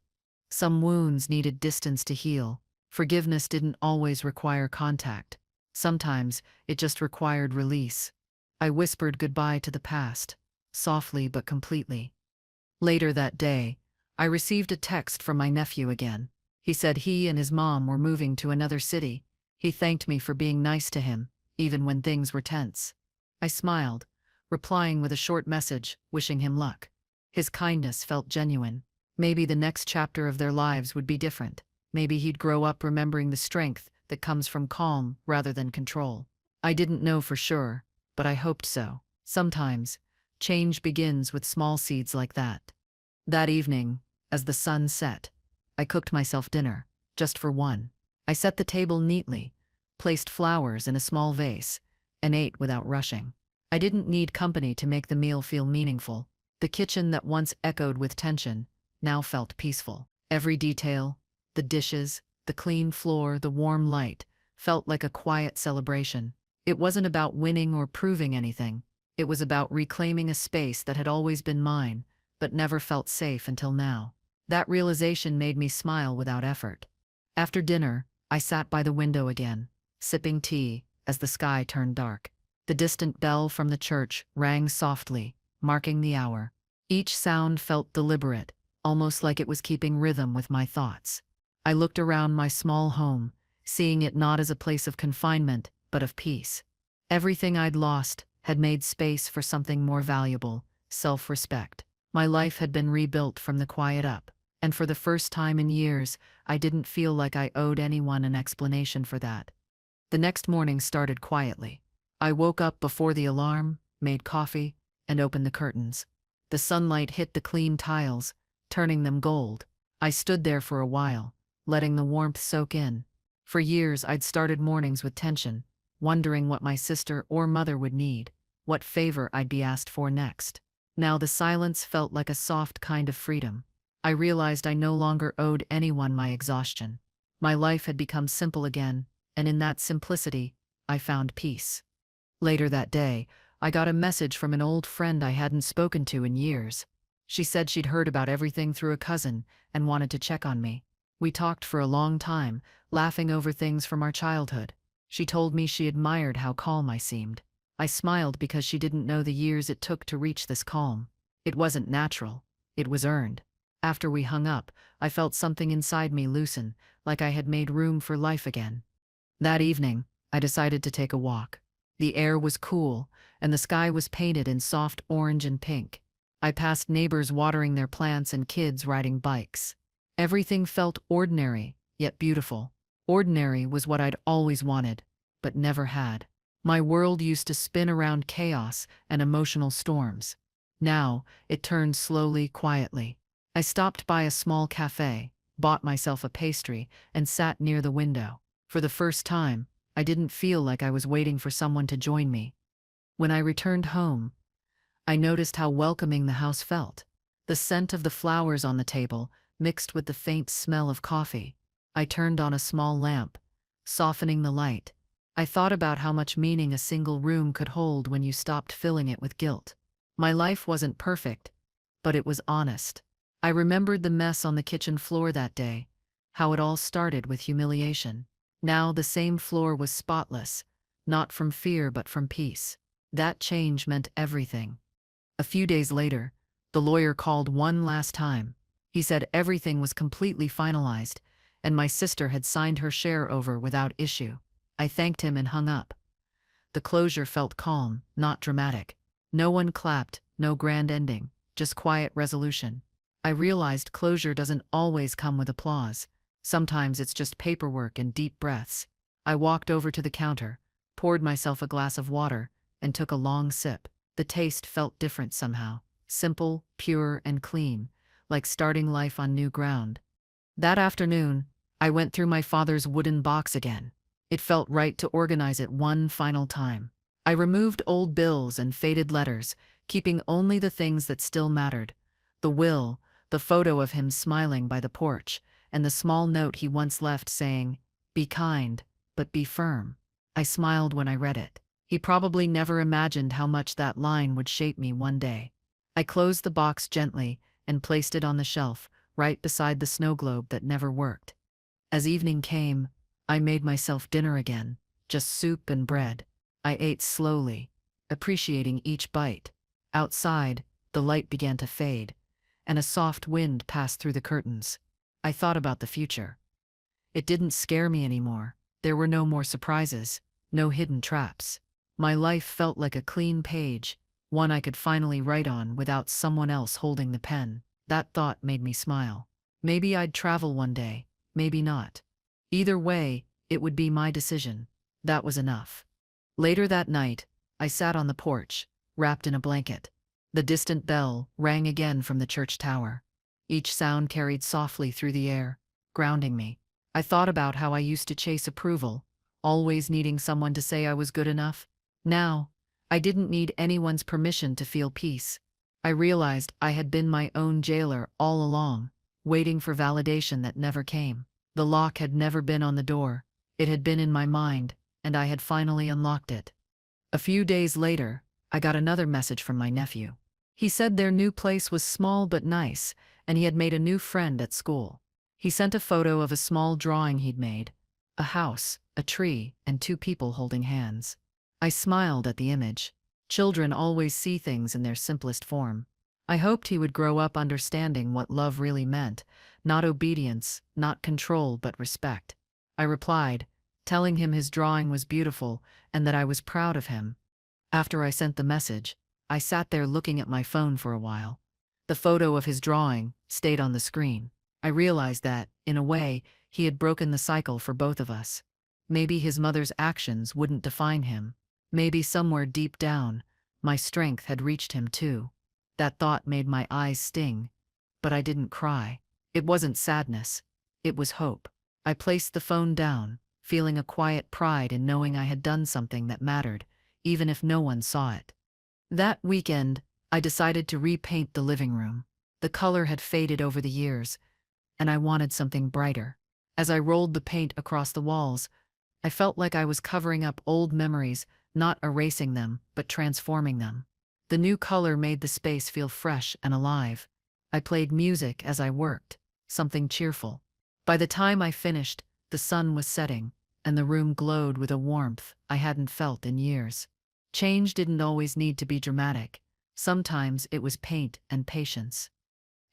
Some wounds needed distance to heal. Forgiveness didn't always require contact. Sometimes it just required release. I whispered goodbye to the past, softly but completely. Later that day, I received a text from my nephew again. He said he and his mom were moving to another city. He thanked me for being nice to him, even when things were tense. I smiled, replying with a short message, wishing him luck. His kindness felt genuine. Maybe the next chapter of their lives would be different. Maybe he'd grow up remembering the strength that comes from calm rather than control. I didn't know for sure, but I hoped so. Sometimes, change begins with small seeds like that. That evening, as the sun set, I cooked myself dinner, just for one. I set the table neatly, placed flowers in a small vase, and ate without rushing. I didn't need company to make the meal feel meaningful. The kitchen that once echoed with tension now felt peaceful. Every detail, the dishes, the clean floor, the warm light, felt like a quiet celebration. It wasn't about winning or proving anything. It was about reclaiming a space that had always been mine, but never felt safe until now. That realization made me smile without effort. After dinner, I sat by the window again, sipping tea as the sky turned dark. The distant bell from the church rang softly, marking the hour. Each sound felt deliberate, almost like it was keeping rhythm with my thoughts. I looked around my small home, seeing it not as a place of confinement, but of peace. Everything I'd lost had made space for something more valuable, self-respect. My life had been rebuilt from the quiet up, and for the first time in years, I didn't feel like I owed anyone an explanation for that. The next morning started quietly. I woke up before the alarm, made coffee, and opened the curtains. The sunlight hit the clean tiles, turning them gold. I stood there for a while, letting the warmth soak in. For years, I'd started mornings with tension, wondering what my sister or mother would need, what favor I'd be asked for next. Now the silence felt like a soft kind of freedom. I realized I no longer owed anyone my exhaustion. My life had become simple again, and in that simplicity, I found peace. Later that day, I got a message from an old friend I hadn't spoken to in years. She said she'd heard about everything through a cousin and wanted to check on me. We talked for a long time, laughing over things from our childhood. She told me she admired how calm I seemed. I smiled because she didn't know the years it took to reach this calm. It wasn't natural. It was earned. After we hung up, I felt something inside me loosen, like I had made room for life again. That evening, I decided to take a walk. The air was cool, and the sky was painted in soft orange and pink. I passed neighbors watering their plants and kids riding bikes. Everything felt ordinary, yet beautiful. Ordinary was what I'd always wanted, but never had. My world used to spin around chaos and emotional storms. Now, it turned slowly, quietly. I stopped by a small cafe, bought myself a pastry, and sat near the window. For the first time, I didn't feel like I was waiting for someone to join me. When I returned home, I noticed how welcoming the house felt. The scent of the flowers on the table, mixed with the faint smell of coffee. I turned on a small lamp, softening the light. I thought about how much meaning a single room could hold when you stopped filling it with guilt. My life wasn't perfect, but it was honest. I remembered the mess on the kitchen floor that day, how it all started with humiliation. Now the same floor was spotless, not from fear but from peace. That change meant everything. A few days later, the lawyer called one last time. He said everything was completely finalized, and my sister had signed her share over without issue. I thanked him and hung up. The closure felt calm, not dramatic. No one clapped, no grand ending, just quiet resolution. I realized closure doesn't always come with applause. Sometimes it's just paperwork and deep breaths. I walked over to the counter, poured myself a glass of water, and took a long sip. The taste felt different somehow. Simple, pure, and clean, like starting life on new ground. That afternoon, I went through my father's wooden box again. It felt right to organize it one final time. I removed old bills and faded letters, keeping only the things that still mattered. The will, the photo of him smiling by the porch, and the small note he once left saying, "Be kind, but be firm." I smiled when I read it. He probably never imagined how much that line would shape me one day. I closed the box gently and placed it on the shelf, right beside the snow globe that never worked. As evening came, I made myself dinner again, just soup and bread. I ate slowly, appreciating each bite. Outside, the light began to fade, and a soft wind passed through the curtains. I thought about the future. It didn't scare me anymore. There were no more surprises, no hidden traps. My life felt like a clean page, one I could finally write on without someone else holding the pen. That thought made me smile. Maybe I'd travel one day, maybe not. Either way, it would be my decision. That was enough. Later that night, I sat on the porch, wrapped in a blanket. The distant bell rang again from the church tower. Each sound carried softly through the air, grounding me. I thought about how I used to chase approval, always needing someone to say I was good enough. Now, I didn't need anyone's permission to feel peace. I realized I had been my own jailer all along, waiting for validation that never came. The lock had never been on the door. It had been in my mind, and I had finally unlocked it. A few days later, I got another message from my nephew. He said their new place was small but nice, and he had made a new friend at school. He sent a photo of a small drawing he'd made, a house, a tree, and two people holding hands. I smiled at the image. Children always see things in their simplest form. I hoped he would grow up understanding what love really meant, not obedience, not control, but respect. I replied, telling him his drawing was beautiful and that I was proud of him. After I sent the message, I sat there looking at my phone for a while. The photo of his drawing stayed on the screen. I realized that, in a way, he had broken the cycle for both of us. Maybe his mother's actions wouldn't define him. Maybe somewhere deep down, my strength had reached him too. That thought made my eyes sting, but I didn't cry. It wasn't sadness. It was hope. I placed the phone down, feeling a quiet pride in knowing I had done something that mattered, even if no one saw it. That weekend, I decided to repaint the living room. The color had faded over the years, and I wanted something brighter. As I rolled the paint across the walls, I felt like I was covering up old memories, not erasing them, but transforming them. The new color made the space feel fresh and alive. I played music as I worked, something cheerful. By the time I finished, the sun was setting, and the room glowed with a warmth I hadn't felt in years. Change didn't always need to be dramatic. Sometimes it was paint and patience.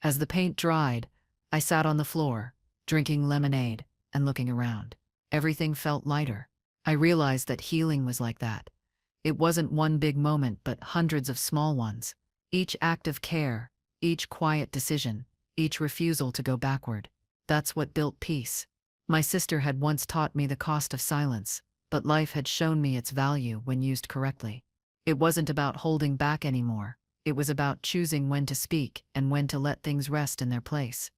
As the paint dried, I sat on the floor, drinking lemonade and looking around. Everything felt lighter. I realized that healing was like that. It wasn't one big moment, but hundreds of small ones. Each act of care, each quiet decision, each refusal to go backward. That's what built peace. My sister had once taught me the cost of silence, but life had shown me its value when used correctly. It wasn't about holding back anymore. It was about choosing when to speak and when to let things rest in their place.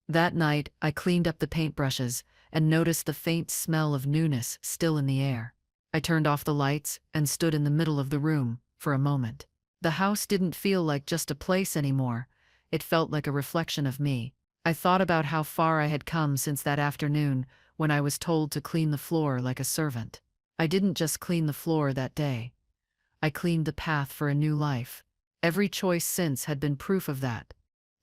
That night, I cleaned up the paintbrushes and noticed the faint smell of newness still in the air. I turned off the lights and stood in the middle of the room for a moment. The house didn't feel like just a place anymore. It felt like a reflection of me. I thought about how far I had come since that afternoon when I was told to clean the floor like a servant. I didn't just clean the floor that day. I cleaned the path for a new life. Every choice since had been proof of that.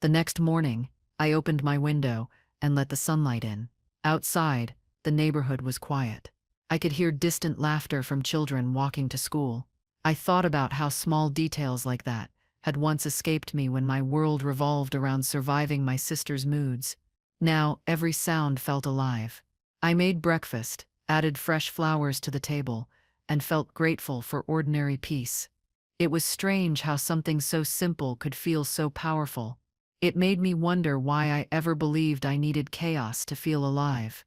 The next morning, I opened my window and let the sunlight in. Outside, the neighborhood was quiet. I could hear distant laughter from children walking to school. I thought about how small details like that had once escaped me when my world revolved around surviving my sister's moods. Now, every sound felt alive. I made breakfast, added fresh flowers to the table, and felt grateful for ordinary peace. It was strange how something so simple could feel so powerful. It made me wonder why I ever believed I needed chaos to feel alive.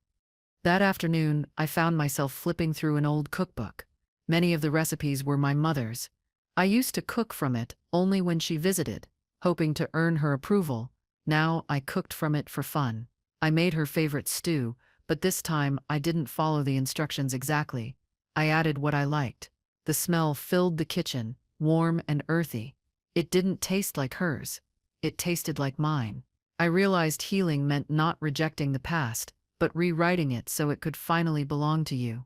That afternoon, I found myself flipping through an old cookbook. Many of the recipes were my mother's. I used to cook from it only when she visited, hoping to earn her approval. Now I cooked from it for fun. I made her favorite stew, but this time I didn't follow the instructions exactly. I added what I liked. The smell filled the kitchen, warm and earthy. It didn't taste like hers. It tasted like mine. I realized healing meant not rejecting the past, but rewriting it so it could finally belong to you.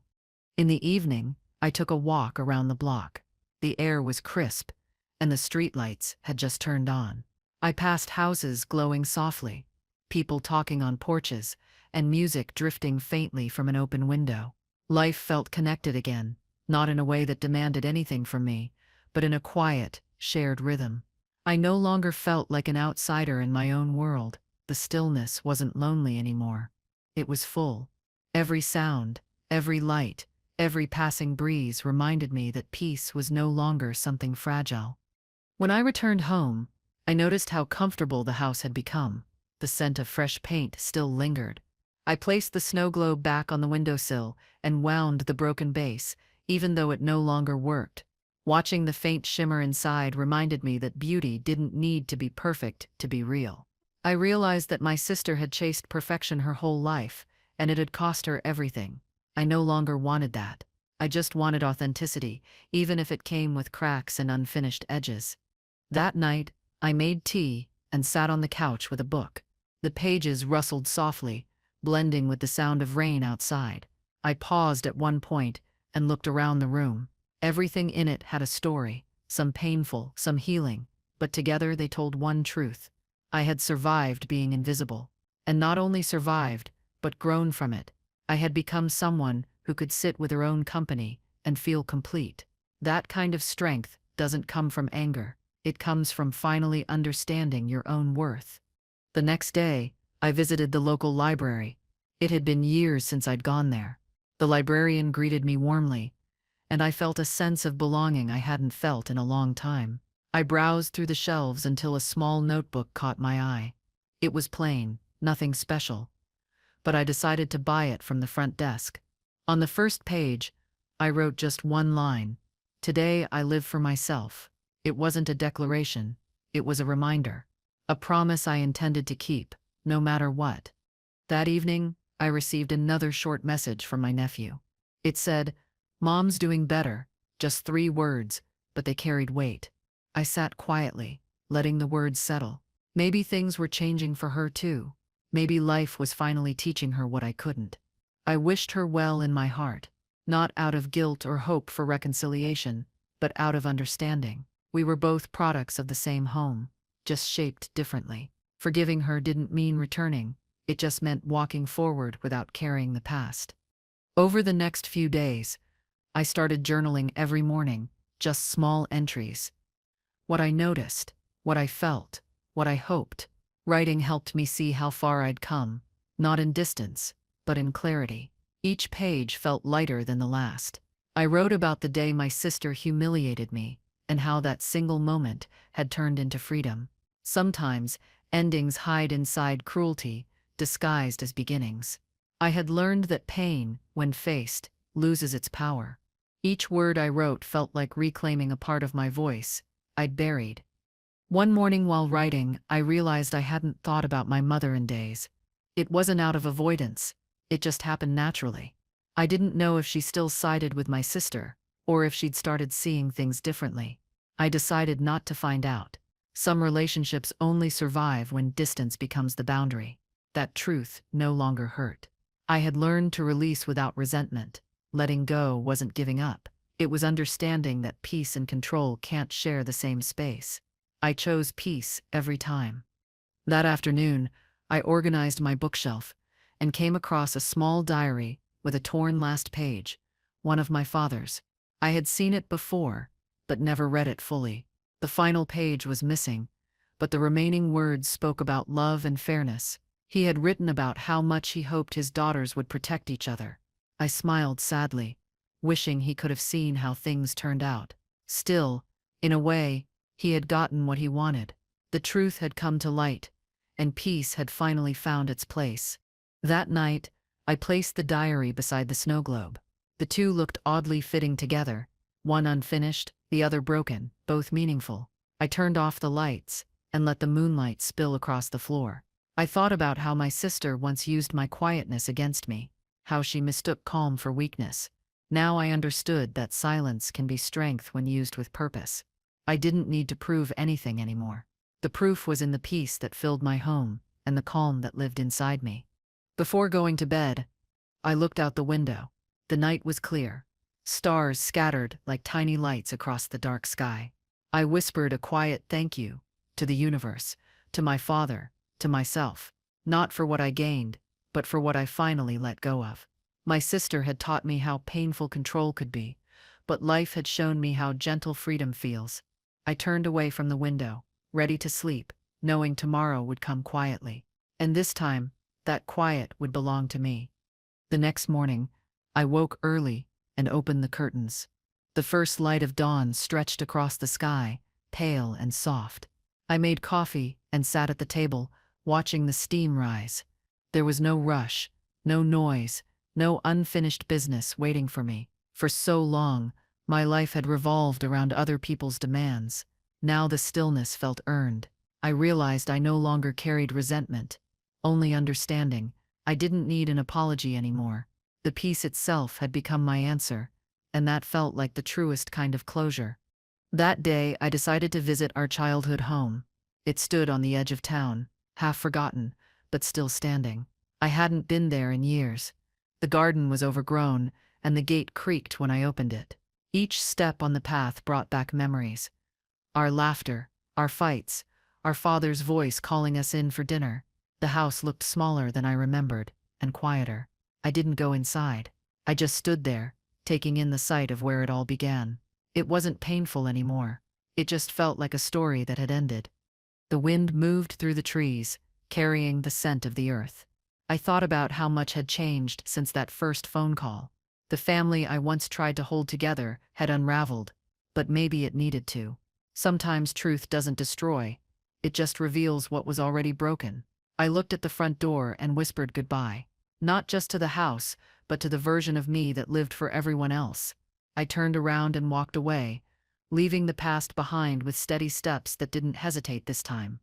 In the evening, I took a walk around the block. The air was crisp, and the streetlights had just turned on. I passed houses glowing softly, people talking on porches, and music drifting faintly from an open window. Life felt connected again, not in a way that demanded anything from me, but in a quiet, shared rhythm. I no longer felt like an outsider in my own world. The stillness wasn't lonely anymore. It was full. Every sound, every light, every passing breeze reminded me that peace was no longer something fragile. When I returned home, I noticed how comfortable the house had become. The scent of fresh paint still lingered. I placed the snow globe back on the windowsill and wound the broken base, even though it no longer worked. Watching the faint shimmer inside reminded me that beauty didn't need to be perfect to be real. I realized that my sister had chased perfection her whole life, and it had cost her everything. I no longer wanted that. I just wanted authenticity, even if it came with cracks and unfinished edges. That night, I made tea and sat on the couch with a book. The pages rustled softly, blending with the sound of rain outside. I paused at one point and looked around the room. Everything in it had a story, some painful, some healing, but together they told one truth. I had survived being invisible. And not only survived, but grown from it. I had become someone who could sit with her own company and feel complete. That kind of strength doesn't come from anger. It comes from finally understanding your own worth. The next day, I visited the local library. It had been years since I'd gone there. The librarian greeted me warmly, and I felt a sense of belonging I hadn't felt in a long time. I browsed through the shelves until a small notebook caught my eye. It was plain, nothing special, but I decided to buy it from the front desk. On the first page, I wrote just one line: "Today I live for myself." It wasn't a declaration, it was a reminder. A promise I intended to keep. no matter what. That evening, I received another short message from my nephew. It said, "Mom's doing better," just 3 words, but they carried weight. I sat quietly, letting the words settle. Maybe things were changing for her too. Maybe life was finally teaching her what I couldn't. I wished her well in my heart, not out of guilt or hope for reconciliation, but out of understanding. We were both products of the same home, just shaped differently. Forgiving her didn't mean returning. It just meant walking forward without carrying the past. Over the next few days, I started journaling every morning, just small entries. What I noticed, what I felt, what I hoped. Writing helped me see how far I'd come, not in distance, but in clarity. Each page felt lighter than the last. I wrote about the day my sister humiliated me, and how that single moment had turned into freedom. Sometimes, endings hide inside cruelty, disguised as beginnings. I had learned that pain, when faced, loses its power. Each word I wrote felt like reclaiming a part of my voice I'd buried. One morning while writing, I realized I hadn't thought about my mother in days. It wasn't out of avoidance, it just happened naturally. I didn't know if she still sided with my sister, or if she'd started seeing things differently. I decided not to find out. Some relationships only survive when distance becomes the boundary. That truth no longer hurt. I had learned to release without resentment. Letting go wasn't giving up. It was understanding that peace and control can't share the same space. I chose peace every time. That afternoon, I organized my bookshelf and came across a small diary with a torn last page, one of my father's. I had seen it before, but never read it fully. The final page was missing, but the remaining words spoke about love and fairness. He had written about how much he hoped his daughters would protect each other. I smiled sadly, wishing he could have seen how things turned out. Still, in a way, he had gotten what he wanted. The truth had come to light, and peace had finally found its place. That night, I placed the diary beside the snow globe. The two looked oddly fitting together, one unfinished, the other broken, both meaningful. I turned off the lights and let the moonlight spill across the floor. I thought about how my sister once used my quietness against me, how she mistook calm for weakness. Now I understood that silence can be strength when used with purpose. I didn't need to prove anything anymore. The proof was in the peace that filled my home and the calm that lived inside me. Before going to bed, I looked out the window. The night was clear. Stars scattered like tiny lights across the dark sky. I whispered a quiet thank you to the universe, to my father, to myself, not for what I gained, but for what I finally let go of. My sister had taught me how painful control could be, but life had shown me how gentle freedom feels. I turned away from the window, ready to sleep, knowing tomorrow would come quietly. And this time, that quiet would belong to me. The next morning, I woke early and opened the curtains. The first light of dawn stretched across the sky, pale and soft. I made coffee and sat at the table, watching the steam rise. There was no rush, no noise, no unfinished business waiting for me. For so long, my life had revolved around other people's demands. Now the stillness felt earned. I realized I no longer carried resentment, only understanding. I didn't need an apology anymore. The peace itself had become my answer, and that felt like the truest kind of closure. That day, I decided to visit our childhood home. It stood on the edge of town, half forgotten, but still standing. I hadn't been there in years. The garden was overgrown, and the gate creaked when I opened it. Each step on the path brought back memories. Our laughter, our fights, our father's voice calling us in for dinner. The house looked smaller than I remembered, and quieter. I didn't go inside. I just stood there, taking in the sight of where it all began. It wasn't painful anymore. It just felt like a story that had ended. The wind moved through the trees, carrying the scent of the earth. I thought about how much had changed since that first phone call. The family I once tried to hold together had unraveled, but maybe it needed to. Sometimes truth doesn't destroy, it just reveals what was already broken. I looked at the front door and whispered goodbye, not just to the house, but to the version of me that lived for everyone else. I turned around and walked away, leaving the past behind with steady steps that didn't hesitate this time.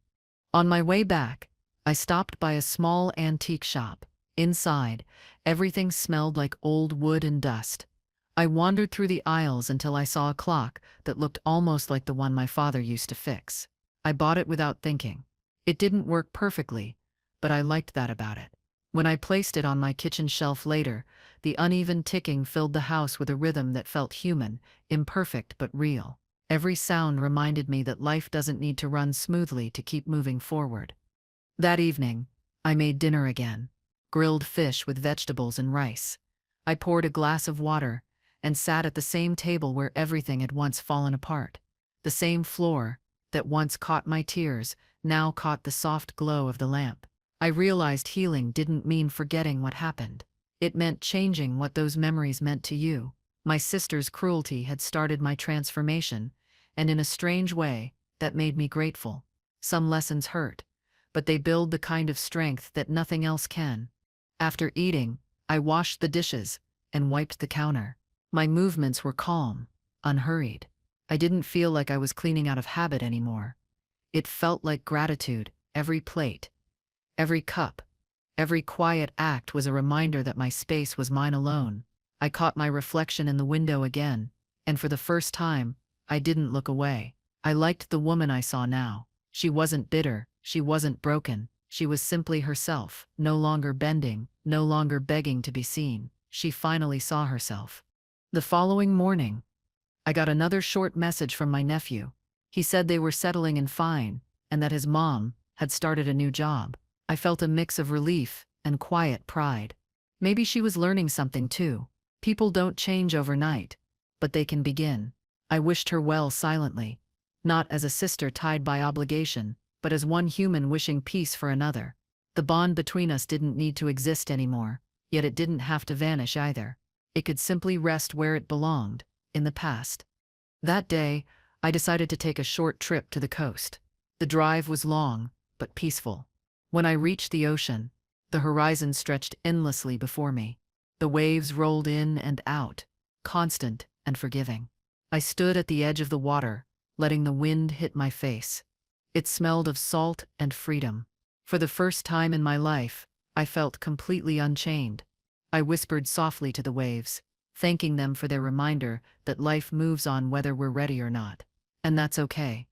On my way back, I stopped by a small antique shop. Inside, everything smelled like old wood and dust. I wandered through the aisles until I saw a clock that looked almost like the one my father used to fix. I bought it without thinking. It didn't work perfectly, but I liked that about it. When I placed it on my kitchen shelf later, the uneven ticking filled the house with a rhythm that felt human, imperfect but real. Every sound reminded me that life doesn't need to run smoothly to keep moving forward. That evening, I made dinner again. Grilled fish with vegetables and rice. I poured a glass of water and sat at the same table where everything had once fallen apart. The same floor that once caught my tears now caught the soft glow of the lamp. I realized healing didn't mean forgetting what happened. It meant changing what those memories meant to you. My sister's cruelty had started my transformation, and in a strange way, that made me grateful. Some lessons hurt, but they build the kind of strength that nothing else can. After eating, I washed the dishes and wiped the counter. My movements were calm, unhurried. I didn't feel like I was cleaning out of habit anymore. It felt like gratitude. Every plate, every cup, every quiet act was a reminder that my space was mine alone. I caught my reflection in the window again, and for the first time, I didn't look away. I liked the woman I saw now. She wasn't bitter, she wasn't broken, she was simply herself, no longer bending, no longer begging to be seen. She finally saw herself. The following morning, I got another short message from my nephew. He said they were settling in fine, and that his mom had started a new job. I felt a mix of relief and quiet pride. Maybe she was learning something too. People don't change overnight, but they can begin. I wished her well silently, not as a sister tied by obligation, but as one human wishing peace for another. The bond between us didn't need to exist anymore, yet it didn't have to vanish either. It could simply rest where it belonged, in the past. That day, I decided to take a short trip to the coast. The drive was long, but peaceful. When I reached the ocean, the horizon stretched endlessly before me. The waves rolled in and out, constant and forgiving. I stood at the edge of the water, letting the wind hit my face. It smelled of salt and freedom. For the first time in my life, I felt completely unchained. I whispered softly to the waves, thanking them for their reminder that life moves on whether we're ready or not. And that's okay.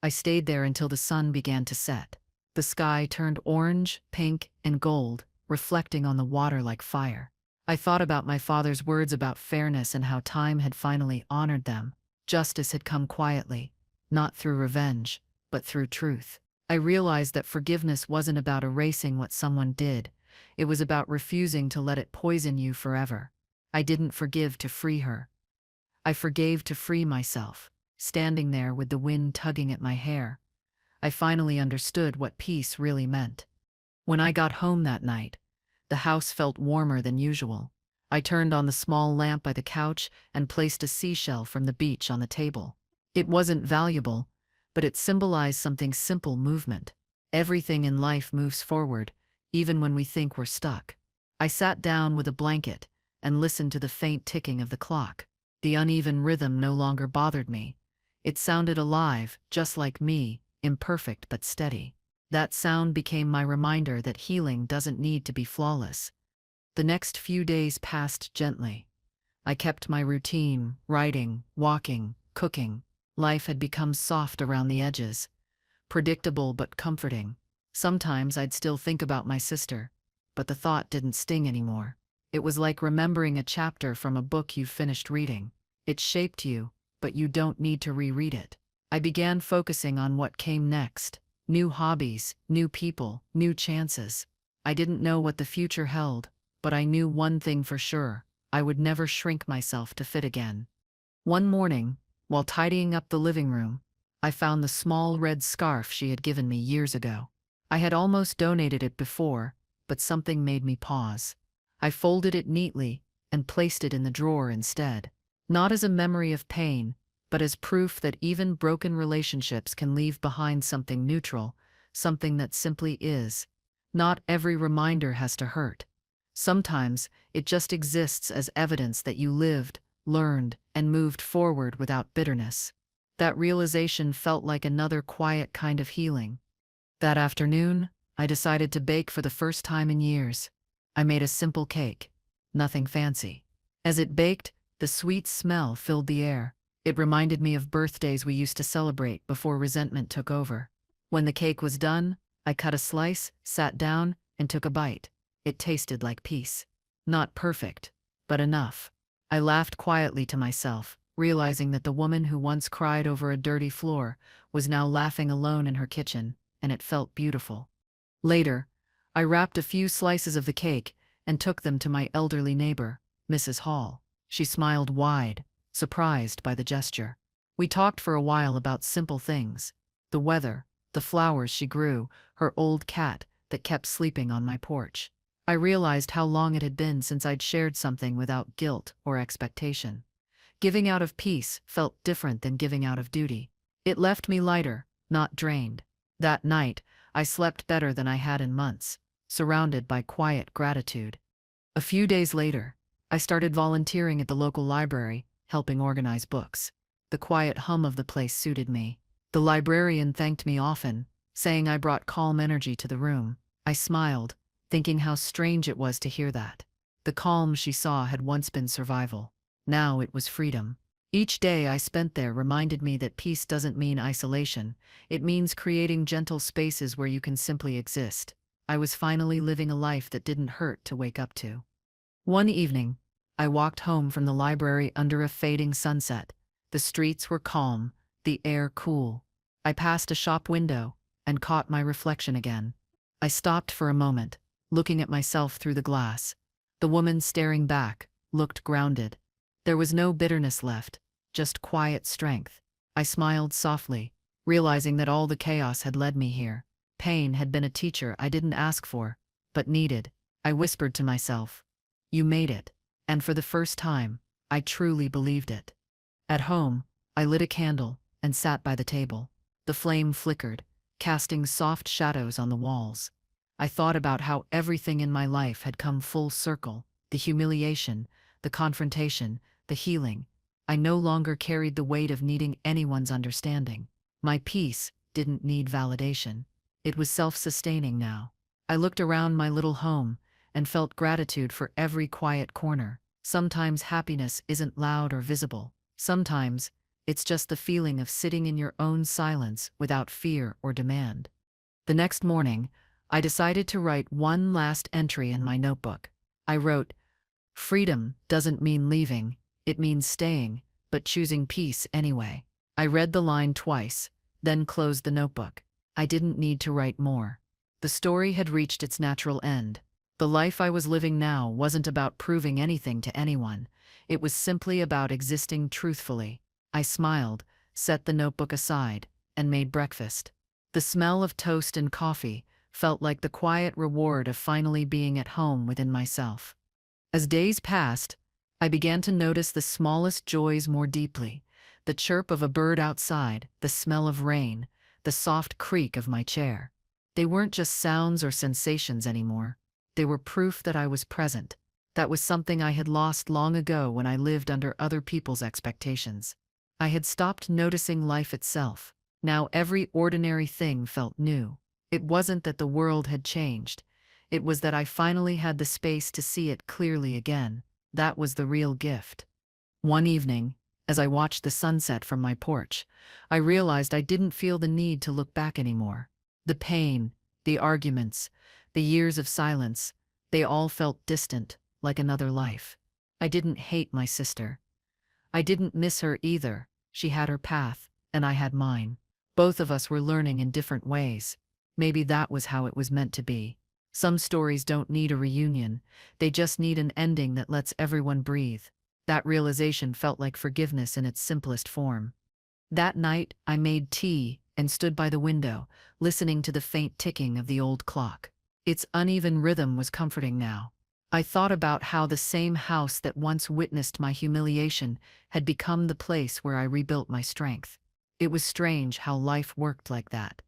I stayed there until the sun began to set. The sky turned orange, pink, and gold, reflecting on the water like fire. I thought about my father's words about fairness and how time had finally honored them. Justice had come quietly, not through revenge, but through truth. I realized that forgiveness wasn't about erasing what someone did. It was about refusing to let it poison you forever. I didn't forgive to free her. I forgave to free myself. Standing there with the wind tugging at my hair, I finally understood what peace really meant. When I got home that night, the house felt warmer than usual. I turned on the small lamp by the couch and placed a seashell from the beach on the table. It wasn't valuable, but it symbolized something simple: movement. Everything in life moves forward, even when we think we're stuck. I sat down with a blanket and listened to the faint ticking of the clock. The uneven rhythm no longer bothered me. It sounded alive, just like me, imperfect but steady. That sound became my reminder that healing doesn't need to be flawless. The next few days passed gently. I kept my routine, writing, walking, cooking. Life had become soft around the edges, predictable but comforting. Sometimes I'd still think about my sister, but the thought didn't sting anymore. It was like remembering a chapter from a book you've finished reading. It shaped you, but you don't need to reread it. I began focusing on what came next. New hobbies, new people, new chances. I didn't know what the future held, but I knew one thing for sure: I would never shrink myself to fit again. One morning, while tidying up the living room, I found the small red scarf she had given me years ago. I had almost donated it before, but something made me pause. I folded it neatly and placed it in the drawer instead. Not as a memory of pain, but as proof that even broken relationships can leave behind something neutral, something that simply is. Not every reminder has to hurt. Sometimes it just exists as evidence that you lived, learned, and moved forward without bitterness. That realization felt like another quiet kind of healing. That afternoon, I decided to bake for the first time in years. I made a simple cake, nothing fancy. As it baked, the sweet smell filled the air. It reminded me of birthdays we used to celebrate before resentment took over. When the cake was done, I cut a slice, sat down, and took a bite. It tasted like peace. Not perfect, but enough. I laughed quietly to myself, realizing that the woman who once cried over a dirty floor was now laughing alone in her kitchen, and it felt beautiful. Later, I wrapped a few slices of the cake and took them to my elderly neighbor, Mrs. Hall. She smiled wide, surprised by the gesture. We talked for a while about simple things: the weather, the flowers she grew, her old cat that kept sleeping on my porch. I realized how long it had been since I'd shared something without guilt or expectation. Giving out of peace felt different than giving out of duty. It left me lighter, not drained. That night, I slept better than I had in months, surrounded by quiet gratitude. A few days later, I started volunteering at the local library, helping organize books. The quiet hum of the place suited me. The librarian thanked me often, saying I brought calm energy to the room. I smiled, thinking how strange it was to hear that. The calm she saw had once been survival. Now it was freedom. Each day I spent there reminded me that peace doesn't mean isolation. It means creating gentle spaces where you can simply exist. I was finally living a life that didn't hurt to wake up to. One evening, I walked home from the library under a fading sunset. The streets were calm, the air cool. I passed a shop window and caught my reflection again. I stopped for a moment, looking at myself through the glass. The woman staring back looked grounded. There was no bitterness left, just quiet strength. I smiled softly, realizing that all the chaos had led me here. Pain had been a teacher I didn't ask for, but needed. I whispered to myself, "You made it." And for the first time, I truly believed it. At home, I lit a candle and sat by the table. The flame flickered, casting soft shadows on the walls. I thought about how everything in my life had come full circle: the humiliation, the confrontation, the healing. I no longer carried the weight of needing anyone's understanding. My peace didn't need validation. It was self-sustaining now. I looked around my little home and felt gratitude for every quiet corner. Sometimes happiness isn't loud or visible. Sometimes it's just the feeling of sitting in your own silence without fear or demand. The next morning, I decided to write one last entry in my notebook. I wrote, "Freedom doesn't mean leaving, it means staying, but choosing peace anyway." I read the line twice, then closed the notebook. I didn't need to write more. The story had reached its natural end. The life I was living now wasn't about proving anything to anyone. It was simply about existing truthfully. I smiled, set the notebook aside, and made breakfast. The smell of toast and coffee felt like the quiet reward of finally being at home within myself. As days passed, I began to notice the smallest joys more deeply: the chirp of a bird outside, the smell of rain, the soft creak of my chair. They weren't just sounds or sensations anymore. They were proof that I was present. That was something I had lost long ago when I lived under other people's expectations. I had stopped noticing life itself. Now every ordinary thing felt new. It wasn't that the world had changed. It was that I finally had the space to see it clearly again. That was the real gift. One evening, as I watched the sunset from my porch, I realized I didn't feel the need to look back anymore. The pain, the arguments, the years of silence, they all felt distant, like another life. I didn't hate my sister. I didn't miss her either. She had her path, and I had mine. Both of us were learning in different ways. Maybe that was how it was meant to be. Some stories don't need a reunion. They just need an ending that lets everyone breathe. That realization felt like forgiveness in its simplest form. That night, I made tea and stood by the window, listening to the faint ticking of the old clock. Its uneven rhythm was comforting now. I thought about how the same house that once witnessed my humiliation had become the place where I rebuilt my strength. It was strange how life worked like that,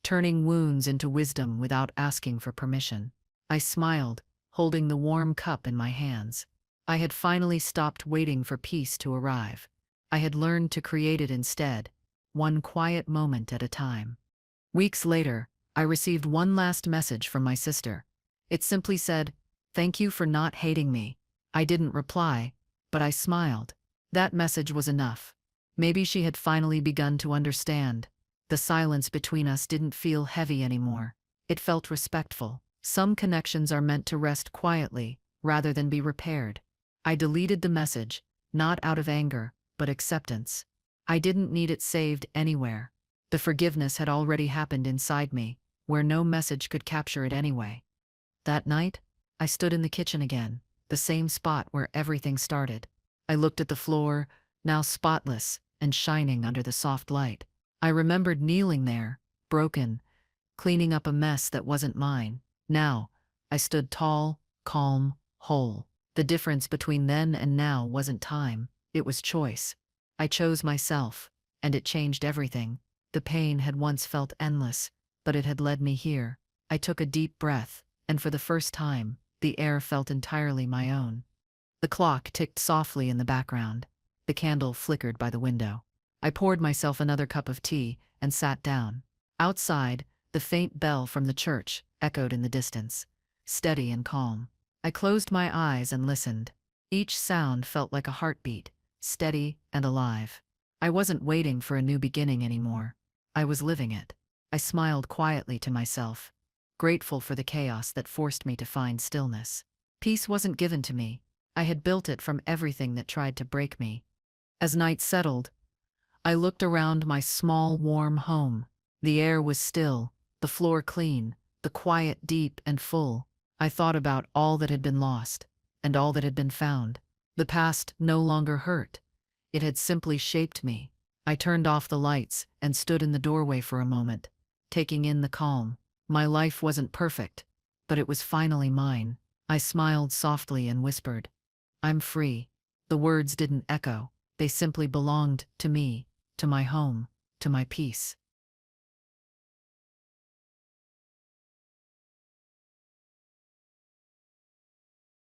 turning wounds into wisdom without asking for permission. I smiled, holding the warm cup in my hands. I had finally stopped waiting for peace to arrive. I had learned to create it instead, one quiet moment at a time. Weeks later, I received one last message from my sister. It simply said, "Thank you for not hating me." I didn't reply, but I smiled. That message was enough. Maybe she had finally begun to understand. The silence between us didn't feel heavy anymore. It felt respectful. Some connections are meant to rest quietly, rather than be repaired. I deleted the message, not out of anger, but acceptance. I didn't need it saved anywhere. The forgiveness had already happened inside me, where no message could capture it anyway. That night, I stood in the kitchen again, the same spot where everything started. I looked at the floor, now spotless and shining under the soft light. I remembered kneeling there, broken, cleaning up a mess that wasn't mine. Now, I stood tall, calm, whole. The difference between then and now wasn't time, it was choice. I chose myself, and it changed everything. The pain had once felt endless, but it had led me here. I took a deep breath, and for the first time, the air felt entirely my own. The clock ticked softly in the background. The candle flickered by the window. I poured myself another cup of tea and sat down. Outside, the faint bell from the church echoed in the distance, steady and calm. I closed my eyes and listened. Each sound felt like a heartbeat, steady and alive. I wasn't waiting for a new beginning anymore. I was living it. I smiled quietly to myself, grateful for the chaos that forced me to find stillness. Peace wasn't given to me. I had built it from everything that tried to break me. As night settled, I looked around my small, warm home. The air was still, the floor clean, the quiet deep and full. I thought about all that had been lost, and all that had been found. The past no longer hurt. It had simply shaped me. I turned off the lights and stood in the doorway for a moment, taking in the calm. My life wasn't perfect, but it was finally mine. I smiled softly and whispered, "I'm free." The words didn't echo. They simply belonged to me, to my home, to my peace.